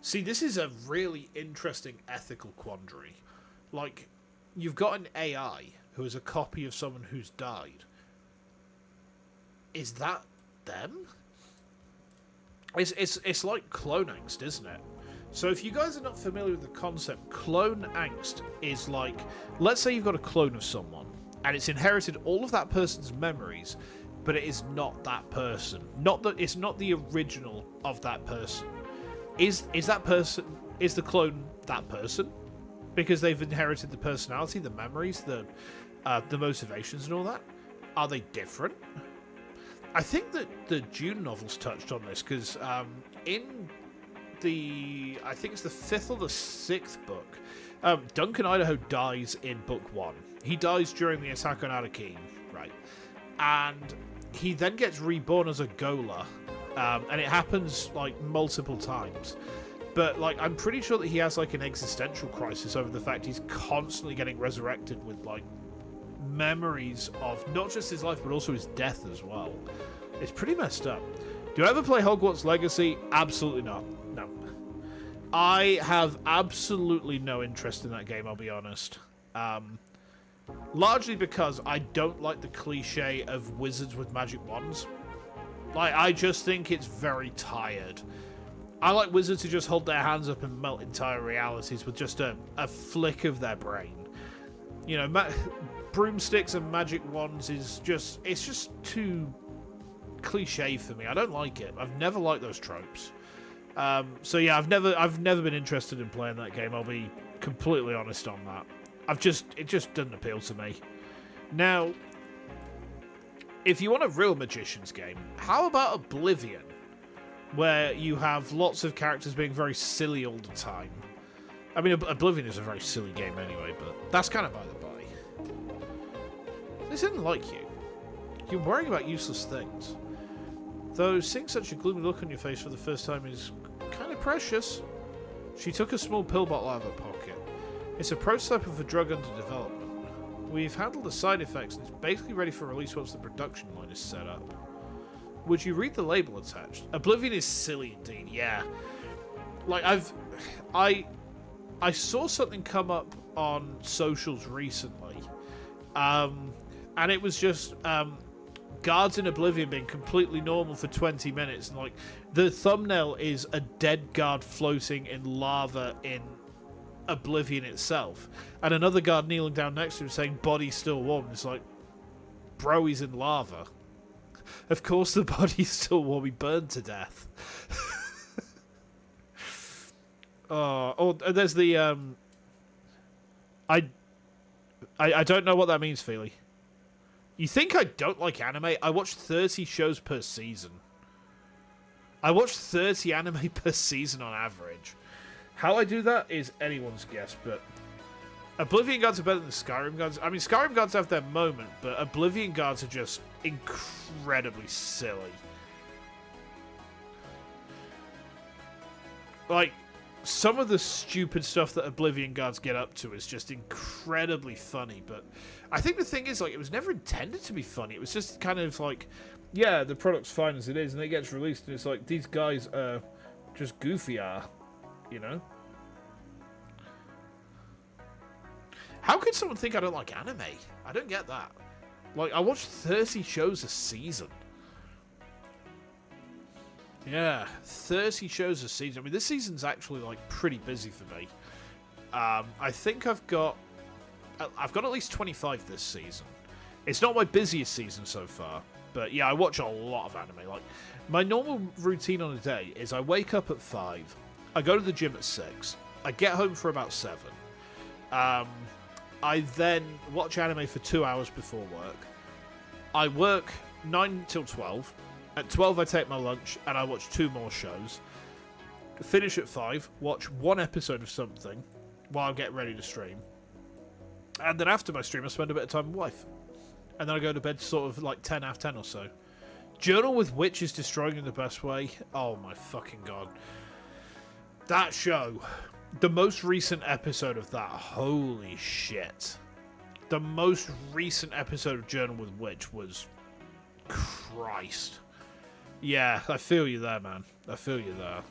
See, this is a really interesting ethical quandary. Like, you've got an AI who is a copy of someone who's died. Is that them? It's like clone angst, isn't it? So if you guys are not familiar with the concept, clone angst is like, let's say you've got a clone of someone, and it's inherited all of that person's memories, but it is not that person. It's not the original of that person. Is the clone that person? Because they've inherited the personality, the memories, the motivations and all that. Are they different? I think that the Dune novels touched on this, because in I think it's the 5th or the 6th book, Duncan Idaho dies in book 1. He dies during the attack on Anakin, right? And he then gets reborn as a Gola, and it happens like multiple times. But like, I'm pretty sure that he has like an existential crisis over the fact he's constantly getting resurrected with like memories of not just his life but also his death as well. It's pretty messed up. Do I ever play Hogwarts Legacy? Absolutely not. No. I have absolutely no interest in that game, I'll be honest. Largely because I don't like the cliche of wizards with magic wands. Like, I just think it's very tired. I like wizards who just hold their hands up and melt entire realities with just a flick of their brain. You know, broomsticks and magic wands it's just too cliche for me. I don't like it. I've never liked those tropes. So yeah, I've never been interested in playing that game. I'll be completely honest on that. It just doesn't appeal to me. Now, if you want a real magician's game, how about Oblivion, where you have lots of characters being very silly all the time? I mean, Oblivion is a very silly game anyway, but that's kind of by the by. This isn't like you. You're worrying about useless things. Though seeing such a gloomy look on your face for the first time is kind of precious. She took a small pill bottle out of her pocket. It's a prototype of a drug under development. We've handled the side effects and it's basically ready for release once the production line is set up. Would you read the label attached? Oblivion is silly indeed, yeah. Like, I saw something come up on socials recently, and it was just guards in Oblivion being completely normal for 20 minutes, and like the thumbnail is a dead guard floating in lava in Oblivion itself, and another guard kneeling down next to him saying body still warm. It's like, bro, he's in lava. Of course the body's still warm, he burned to death. There's the I don't know what that means, Feely. You think I don't like anime? I watch 30 shows per season. I watch 30 anime per season on average. How I do that is anyone's guess, but Oblivion guards are better than Skyrim guards. I mean, Skyrim guards have their moment, but Oblivion guards are just incredibly silly. Like, some of the stupid stuff that Oblivion guards get up to is just incredibly funny, but I think the thing is, like, it was never intended to be funny. It was just kind of like, yeah, the product's fine as it is, and it gets released, and it's like, these guys are just goofier, you know? How could someone think I don't like anime? I don't get that. Like, I watch 30 shows a season. Yeah, 30 shows a season. I mean, this season's actually, like, pretty busy for me. I think I've got at least 25 this season. It's not my busiest season so far, but yeah, I watch a lot of anime. Like, my normal routine on a day is I wake up at 5, I go to the gym at 6, I get home for about 7. I then watch anime for 2 hours before work. I work 9 till 12. At 12, I take my lunch, and I watch 2 more shows. Finish at 5, watch 1 episode of something while I get ready to stream. And then after my stream, I spend a bit of time with wife. And then I go to bed sort of like 10, half 10 or so. Journal with Witch is destroying in the best way. Oh my fucking god. That show, the most recent episode of that, holy shit. The most recent episode of Journal with Witch was... Christ. Yeah, I feel you there, man. I feel you there.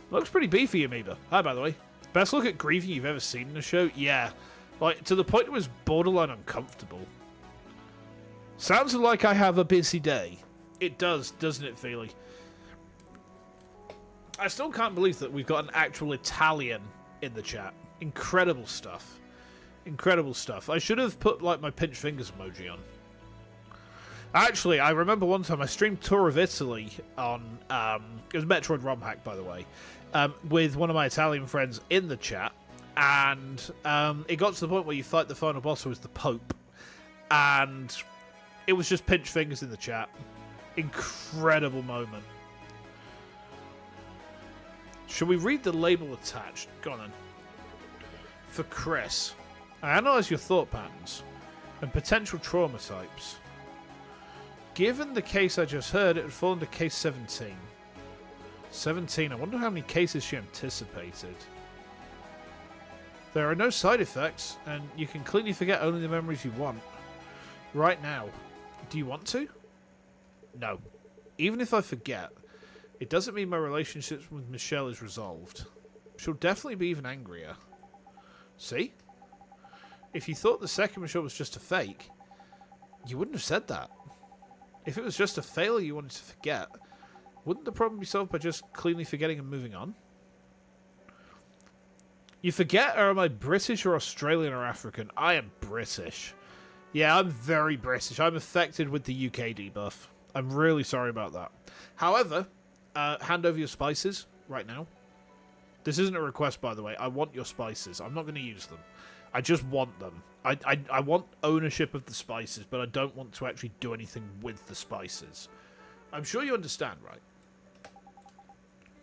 Looks pretty beefy, Amoeba. Hi, by the way. Best look at grieving you've ever seen in a show? Yeah. Like, to the point it was borderline uncomfortable. Sounds like I have a busy day. It does, doesn't it, Feely? I still can't believe that we've got an actual Italian in the chat. Incredible stuff. Incredible stuff. I should have put, like, my pinch fingers emoji on. Actually, I remember one time I streamed Tour of Italy on, it was Metroid ROM hack, by the way, with one of my Italian friends in the chat, and it got to the point where you fight the final boss, who was the Pope, and it was just pinch fingers in the chat. Incredible moment. Should we read the label attached? Go on then. For Chris, I analyse your thought patterns and potential trauma types. Given the case I just heard, it would fall into case 17. 17. I wonder how many cases she anticipated. There are no side effects, and you can cleanly forget only the memories you want. Right now. Do you want to? No. Even if I forget, it doesn't mean my relationship with Michelle is resolved. She'll definitely be even angrier. See? If you thought the second Michelle was just a fake, you wouldn't have said that. If it was just a failure you wanted to forget, wouldn't the problem be solved by just cleanly forgetting and moving on? You forget, or am I British or Australian or African? I am British. Yeah, I'm very British. I'm affected with the UK debuff. I'm really sorry about that. However, hand over your spices right now. This isn't a request, by the way. I want your spices. I'm not going to use them. I just want them. I want ownership of the spices, but I don't want to actually do anything with the spices. I'm sure you understand, right?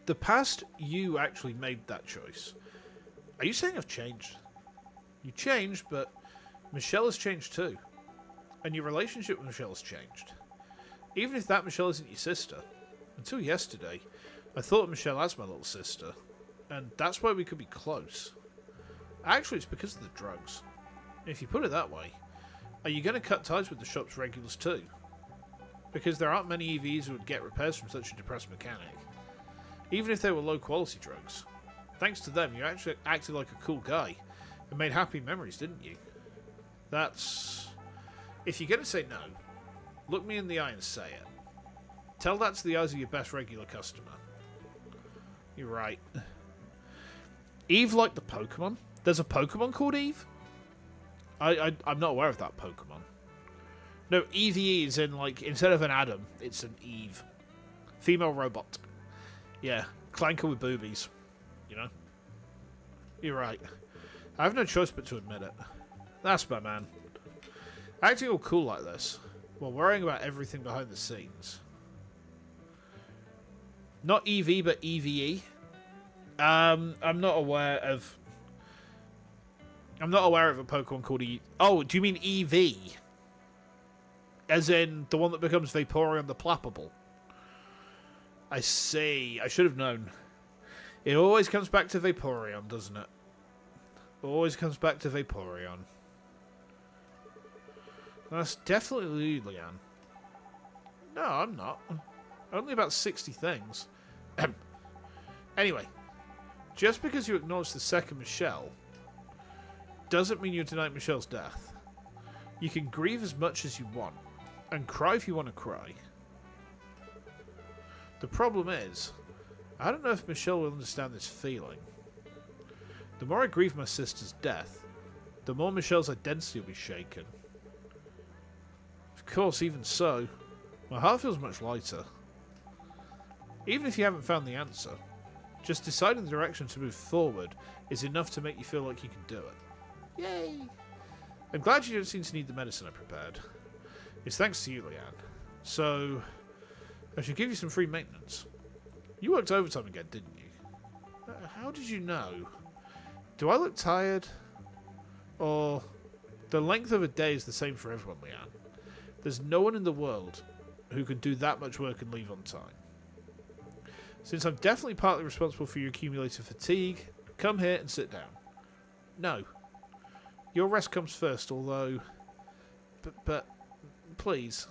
The past, you actually made that choice. Are you saying I've changed? You changed, but Michelle has changed too. And your relationship with Michelle has changed. Even if that Michelle isn't your sister. Until yesterday, I thought of Michelle as my little sister. And that's why we could be close. Actually, it's because of the drugs. If you put it that way, are you going to cut ties with the shop's regulars too? Because there aren't many EVs who would get repairs from such a depressed mechanic. Even if they were low quality drugs. Thanks to them, you actually acted like a cool guy. And made happy memories, didn't you? That's... If you're going to say no, look me in the eye and say it. Tell that to the eyes of your best regular customer. You're right. Eve like the Pokemon? There's a Pokemon called Eve? I'm not aware of that Pokemon. No, EVE is in, like, instead of an Adam, it's an Eve. Female robot. Yeah, clanker with boobies. You know? You're right. I have no choice but to admit it. That's my man. Acting all cool like this, while worrying about everything behind the scenes. Not EV, but EVE. I'm not aware of a Pokemon called E... Oh, do you mean EV? As in the one that becomes Vaporeon the Plappable? I see. I should have known. It always comes back to Vaporeon, doesn't it? Always comes back to Vaporeon. That's definitely Leanne. No, I'm not. Only about 60 things. Anyway, just because you acknowledge the second Michelle doesn't mean you deny Michelle's death. You can grieve as much as you want, and cry if you want to cry. The problem is, I don't know if Michelle will understand this feeling. The more I grieve my sister's death, the more Michelle's identity will be shaken. Of course, even so, my heart feels much lighter. Even if you haven't found the answer, just deciding the direction to move forward is enough to make you feel like you can do it. Yay! I'm glad you don't seem to need the medicine I prepared. It's thanks to you, Leanne. So, I should give you some free maintenance. You worked overtime again, didn't you? How did you know? Do I look tired? Or, the length of a day is the same for everyone, Leanne. There's no one in the world who can do that much work and leave on time. Since I'm definitely partly responsible for your accumulated fatigue, come here and sit down. No. Your rest comes first, although... But please.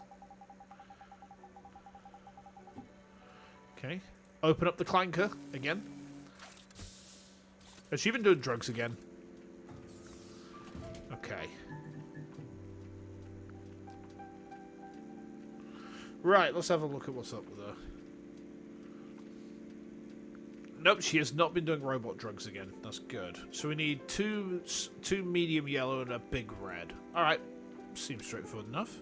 Okay. Open up the clanker again. Has she been doing drugs again? Okay. Right, let's have a look at what's up with her. Nope, she has not been doing robot drugs again. That's good. So we need two medium yellow and a big red. Alright. Seems straightforward enough.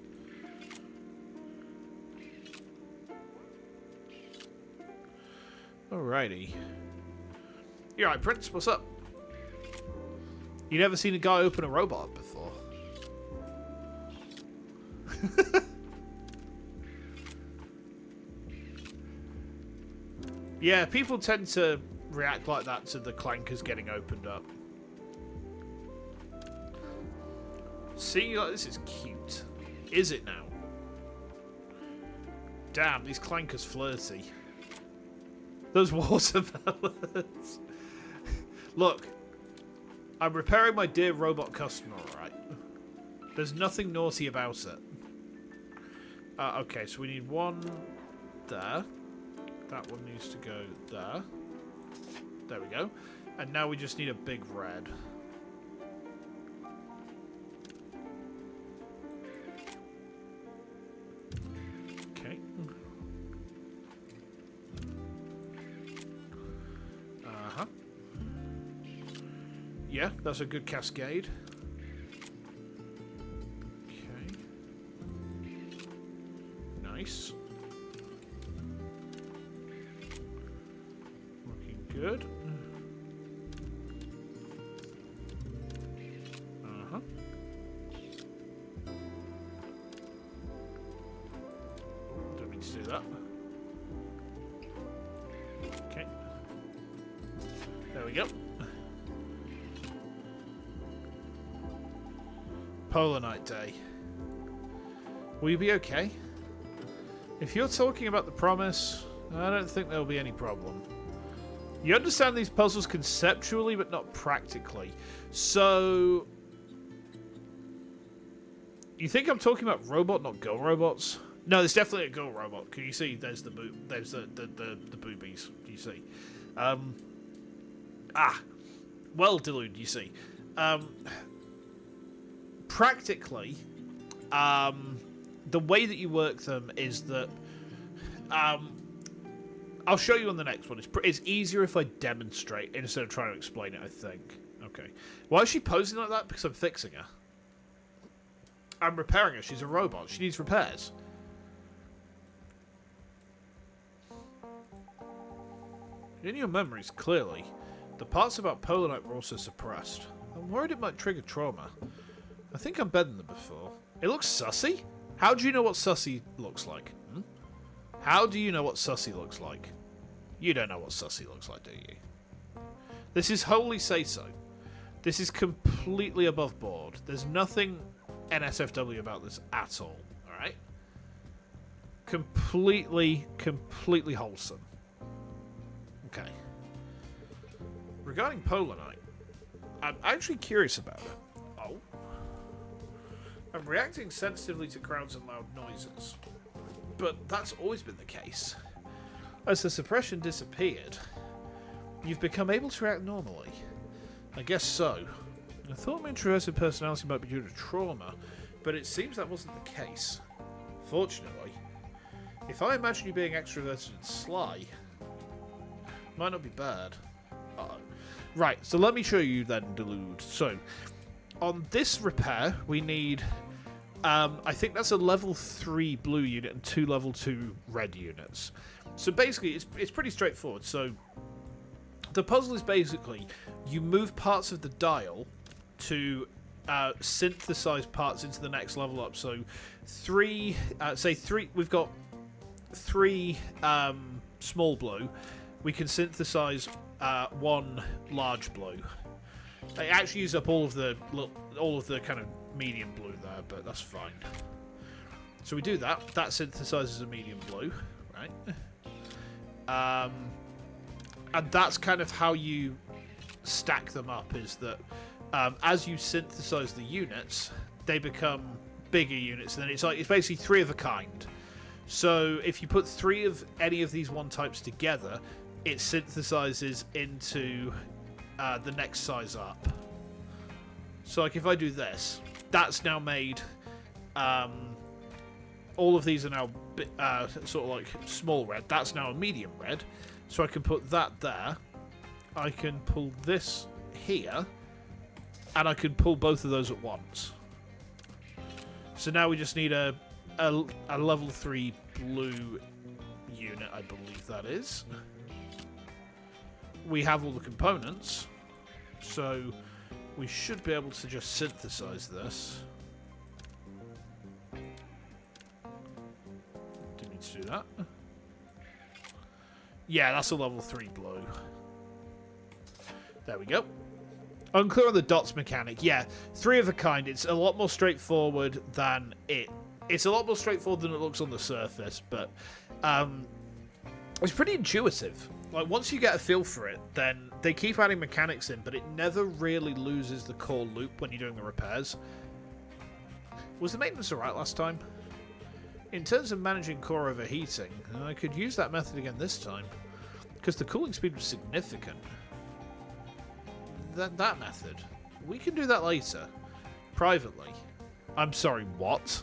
Alrighty. You're right, Prince. What's up? You never seen a guy open a robot before? Yeah, people tend to react like that to the clankers getting opened up. See, like, this is cute. Is it now? Damn, these clankers flirty. Those watermelons. Look, I'm repairing my dear robot customer, alright? There's nothing naughty about it. Okay, so we need one there. That one needs to go there. There we go. And now we just need a big red. Okay. Uh-huh. Yeah, that's a good cascade. Okay. Nice. Good. Uh-huh. Don't mean to do that. Okay. There we go. Polar Night Day. Will you be okay? If you're talking about the promise, I don't think there'll be any problem. You understand these puzzles conceptually, but not practically. So, you think I'm talking about robot, not girl robots? No, there's definitely a girl robot. Can you see? There's the there's the boobies. Do you see? Well, Delude. You see? Practically, the way that you work them is that. I'll show you on the next one. It's easier if I demonstrate instead of trying to explain it, I think. Okay. Why is she posing like that? Because I'm fixing her. I'm repairing her. She's a robot. She needs repairs. In your memories, clearly, the parts about Polar Night were also suppressed. I'm worried it might trigger trauma. I think I'm better than before. It looks sussy? How do you know what sussy looks like? How do you know what sussy looks like? You don't know what sussy looks like, do you? This is wholly say-so. This is completely above board. There's nothing NSFW about this at all, alright? Completely wholesome. Okay. Regarding Polar Night, I'm actually curious about it. Oh. I'm reacting sensitively to crowds and loud noises. But that's always been the case. As the suppression disappeared, you've become able to react normally. I guess so. I thought my introverted personality might be due to trauma, but it seems that wasn't the case. Fortunately, if I imagine you being extroverted and sly, it might not be bad. Uh-oh. Right, so let me show you then, Delude. So, on this repair, we need... I think that's a level 3 blue unit and 2 level 2 red units. So basically, it's pretty straightforward. So the puzzle is basically you move parts of the dial to synthesize parts into the next level up. So we've got 3 small blue. We can synthesize 1 large blue. I actually use up all of the kind of medium blue there, but that's fine. So we do that. That synthesizes a medium blue, right? And that's kind of how you stack them up, is that as you synthesize the units, they become bigger units, and then it's basically 3 of a kind. So if you put 3 of any of these 1 types together, it synthesizes into the next size up. So like if I do this, that's now made. All of these are now sort of like small red. That's now a medium red. So I can put that there. I can pull this here, and I can pull both of those at once. So now we just need a level 3 blue unit, I believe that is. We have all the components, so we should be able to just synthesize this. Do need to do that? Yeah, that's a level 3 blue. There we go. Unclear on the dots mechanic. Yeah, 3 of a kind. It's a lot more straightforward than it. It's a lot more straightforward than it looks on the surface, but it's pretty intuitive. Like, once you get a feel for it, then they keep adding mechanics in, but it never really loses the core loop when you're doing the repairs. Was the maintenance alright last time? In terms of managing core overheating, I could use that method again this time, because the cooling speed was significant. That method. We can do that later. Privately. I'm sorry, what?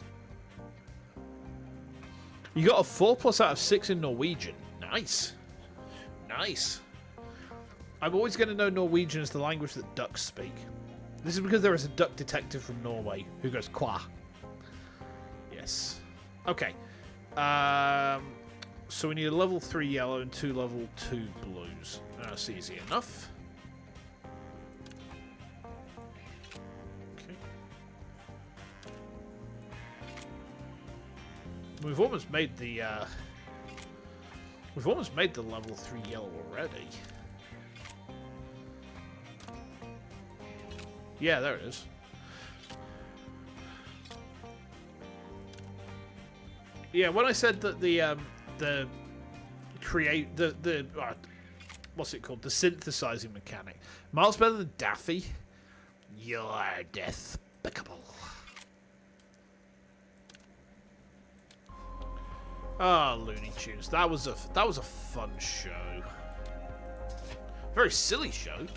You got a 4+ out of 6 in Norwegian. Nice. Nice. I'm always going to know Norwegian as the language that ducks speak. This is because there is a duck detective from Norway who goes, qua. Yes. Okay. So we need a level 3 yellow and 2 level 2 blues. That's easy enough. We've almost made the level 3 yellow already. Yeah, there it is. Yeah, when I said that what's it called? The synthesizing mechanic. Miles better than Daffy. You're despicable. Oh, Looney Tunes. That was a fun show. Very silly show.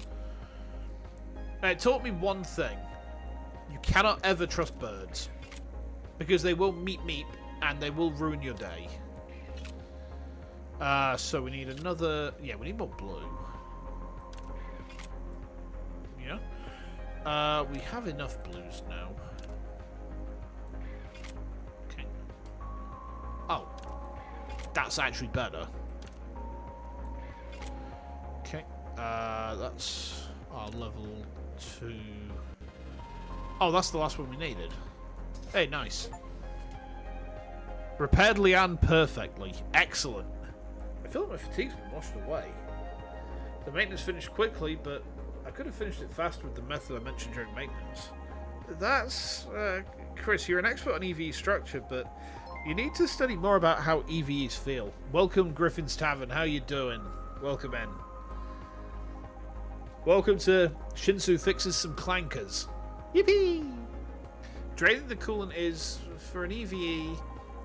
It taught me one thing. You cannot ever trust birds. Because they will meep and they will ruin your day. So we need another... Yeah, we need more blue. Yeah. We have enough blues now. Okay. Oh. That's actually better. Okay. That's our level 2. Oh, that's the last one we needed. Hey, nice. Repaired Leanne perfectly. Excellent. I feel like my fatigue's been washed away. The maintenance finished quickly, but I could have finished it faster with the method I mentioned during maintenance. That's... Chris, you're an expert on EVE structure, but you need to study more about how EVEs feel. Welcome, Griffin's Tavern. How you doing? Welcome in. Welcome to Shinsu Fixes Some Clankers. Yippee! Draining the coolant is, for an EVE,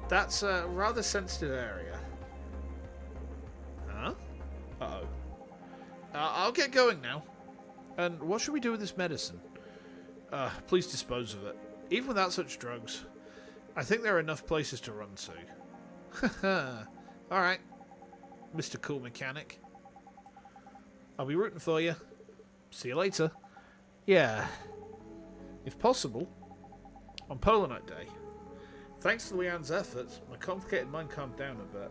that's a rather sensitive area. Huh? Uh-oh. I'll get going now. And what should we do with this medicine? Please dispose of it. Even without such drugs, I think there are enough places to run to. Alright, Mr. Cool Mechanic. I'll be rooting for you. See you later. Yeah. If possible, on Polar Night Day. Thanks to Leanne's efforts, my complicated mind calmed down a bit.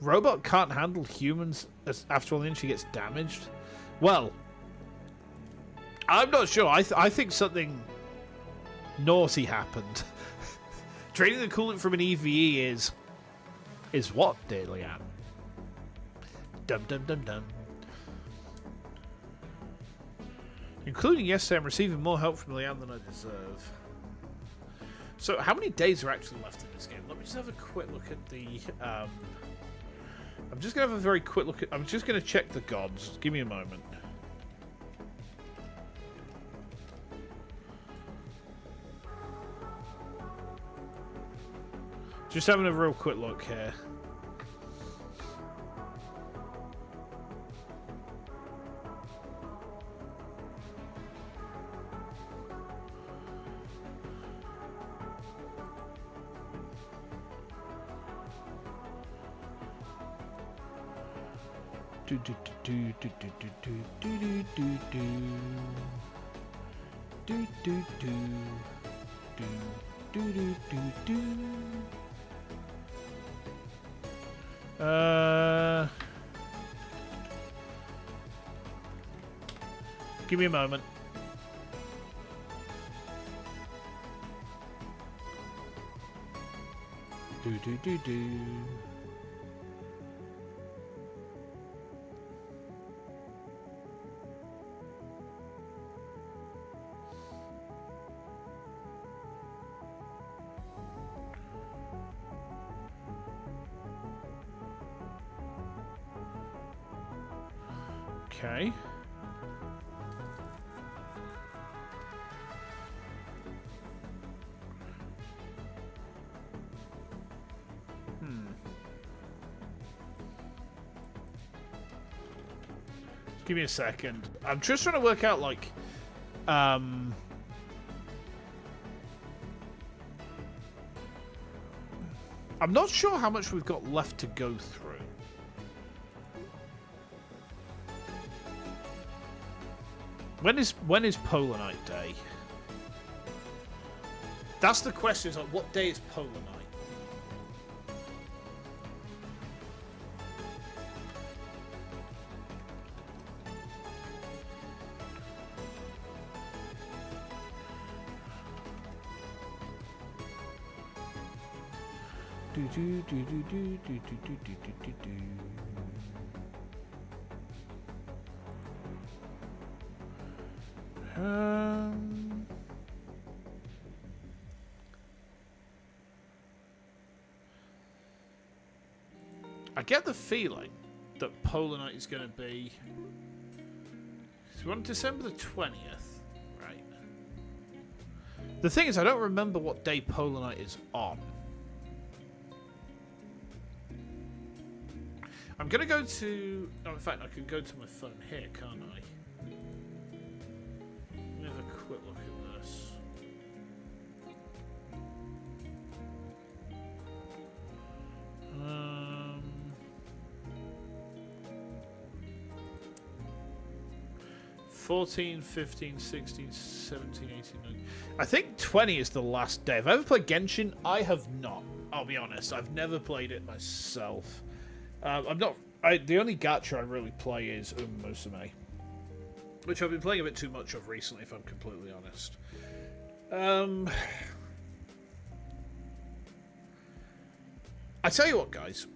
Robot can't handle humans after all the she gets damaged? Well, I'm not sure. I think something naughty happened. Draining the coolant from an EVE is what, dear Leanne? Dum dum dum dum. Including yesterday, I'm receiving more help from Leanne than I deserve. So, how many days are actually left in this game? Let me just have a quick look at the... I'm just going to have a very quick look at... I'm just going to check the gods. Give me a moment. Just having a real quick look here. Do do do do do do do do do do do do do do do do do. Give me a moment. Do do do do. Okay. Give me a second. I'm just trying to work out, like, I'm not sure how much we've got left to go through. When is Polar Night Day? That's the question. Is like, what day is Polar Night? Do do do do do do do do do do do. I get the feeling that Polar Night is going to be. So we're on December the 20th, right? The thing is, I don't remember what day Polar Night is on. I'm going to go to... Oh, in fact, I can go to my phone here, can't I? Let me have a quick look at this. $14, $15, $16, $17, $18, $19. I think 20 is the last day. Have I ever played Genshin? I have not. I'll be honest. I've never played it myself. I'm not. The only gacha I really play is Musume, which I've been playing a bit too much of recently, if I'm completely honest. I tell you what, guys.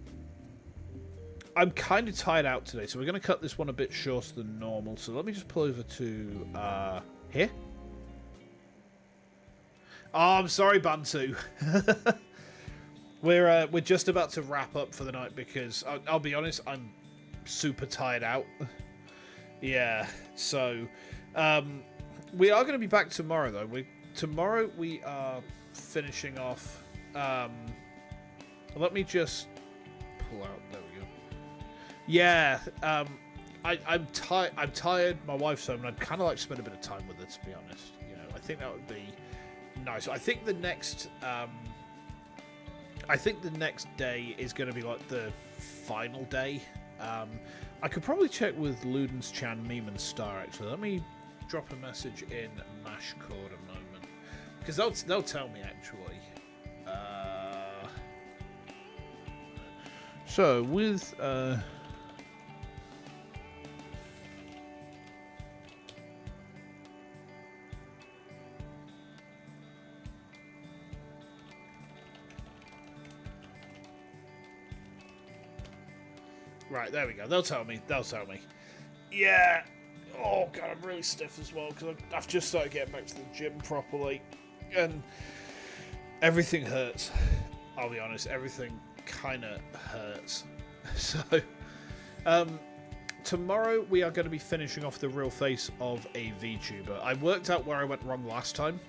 I'm kind of tired out today, so we're going to cut this one a bit shorter than normal. So let me just pull over to here. Oh, I'm sorry, Bantu. We're just about to wrap up for the night because I'll be honest, I'm super tired out. Yeah, so we are going to be back tomorrow though. Tomorrow we are finishing off. Let me just pull out. There we go. Yeah, I'm tired. I'm tired. My wife's home, and I'd kind of like to spend a bit of time with her. To be honest, you know, I think that would be nice. I think the next. I think the next day is going to be like the final day. I could probably check with Ludens, Chan, Meme, and Star actually. Let me drop a message in Mashcord a moment because they'll tell me actually. So with right, there we go. They'll tell me. They'll tell me. Yeah. Oh god, I'm really stiff as well because I've just started getting back to the gym properly, and everything hurts. I'll be honest, everything kind of hurts. So, tomorrow we are going to be finishing off the real face of a VTuber. I worked out where I went wrong last time,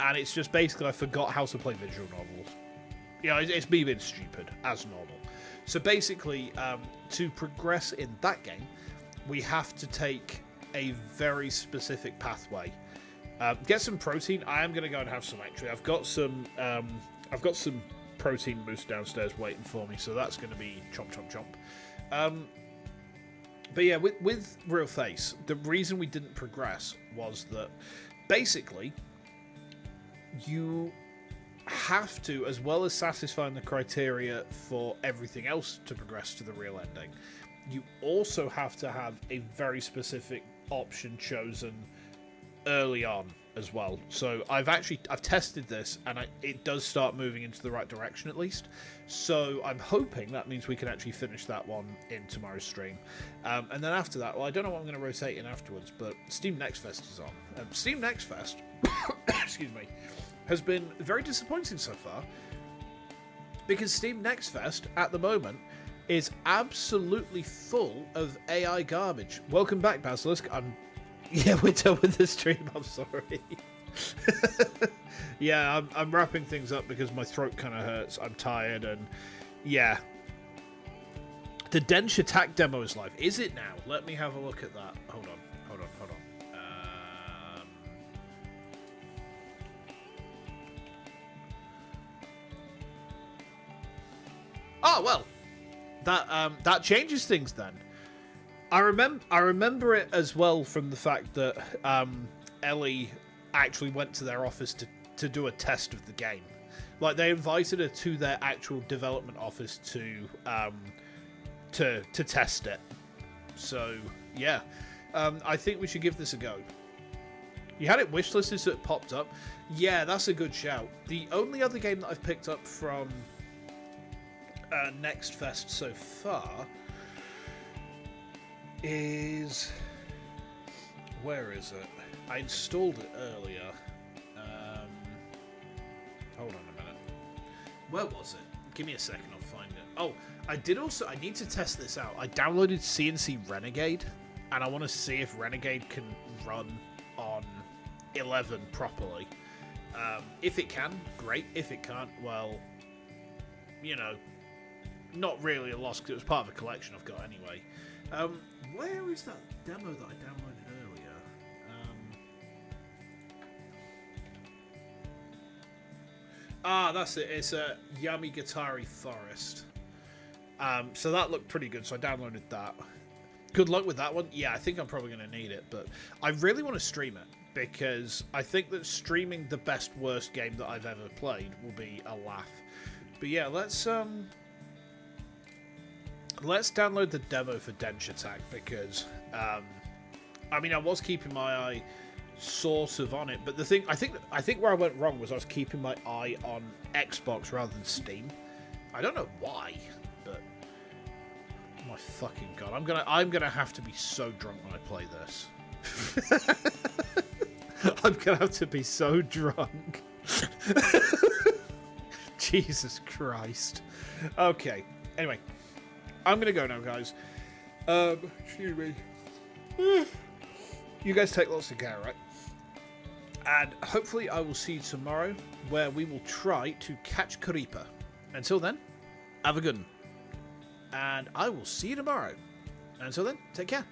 and it's just basically I forgot how to play visual novels. Yeah, it's me being stupid, as normal. So basically, to progress in that game, we have to take a very specific pathway. Get some protein. I am going to go and have some actually. I've got some protein boost downstairs waiting for me, so that's going to be chomp chomp chomp. But yeah, with Real Face, the reason we didn't progress was that basically you have to, as well as satisfying the criteria for everything else to progress to the real ending, you also have to have a very specific option chosen early on as well. So I've tested this, and it does start moving into the right direction at least. So I'm hoping that means we can actually finish that one in tomorrow's stream. And then after that, well, I don't know what I'm going to rotate in afterwards, but Steam Next Fest is on. Steam Next Fest, excuse me, has been very disappointing so far, because Steam Next Fest at the moment is absolutely full of AI garbage. Welcome back, Basilisk. Yeah, we're done with the stream. I'm sorry. Yeah, I'm wrapping things up because my throat kind of hurts. I'm tired, and yeah. The Dench Attack demo is live. Is it now? Let me have a look at that. Hold on. Oh well, that changes things then. I remember it as well from the fact that Ellie actually went to their office to do a test of the game. Like, they invited her to their actual development office to test it. So yeah, I think we should give this a go. You had it wishlisted, so it popped up. Yeah, that's a good shout. The only other game that I've picked up from Next Fest so far is... where is it? I installed it earlier. Hold on a minute. Where was it? Give me a second, I'll find it. Oh, I need to test this out. I downloaded CNC Renegade, and I want to see if Renegade can run on 11 properly. If it can, great. If it can't, well, you know, not really a loss, because it was part of a collection I've got anyway. Where is that demo that I downloaded earlier? That's it. It's a Yamigatari Forest. So that looked pretty good, so I downloaded that. Good luck with that one. Yeah, I think I'm probably going to need it, but I really want to stream it, because I think that streaming the best worst game that I've ever played will be a laugh. But yeah, let's download the demo for Dench Attack, because I mean, I was keeping my eye sort of on it, but the thing I think where I went wrong was I was keeping my eye on Xbox rather than Steam. I don't know why, but oh my fucking god, I'm gonna have to be so drunk when I play this. I'm gonna have to be so drunk. Jesus Christ. Okay. Anyway, I'm gonna go now, guys. Excuse me. You guys take lots of care, right? And hopefully I will see you tomorrow, where we will try to catch Creeper. Until then, have a good one. And I will see you tomorrow. Until then, take care.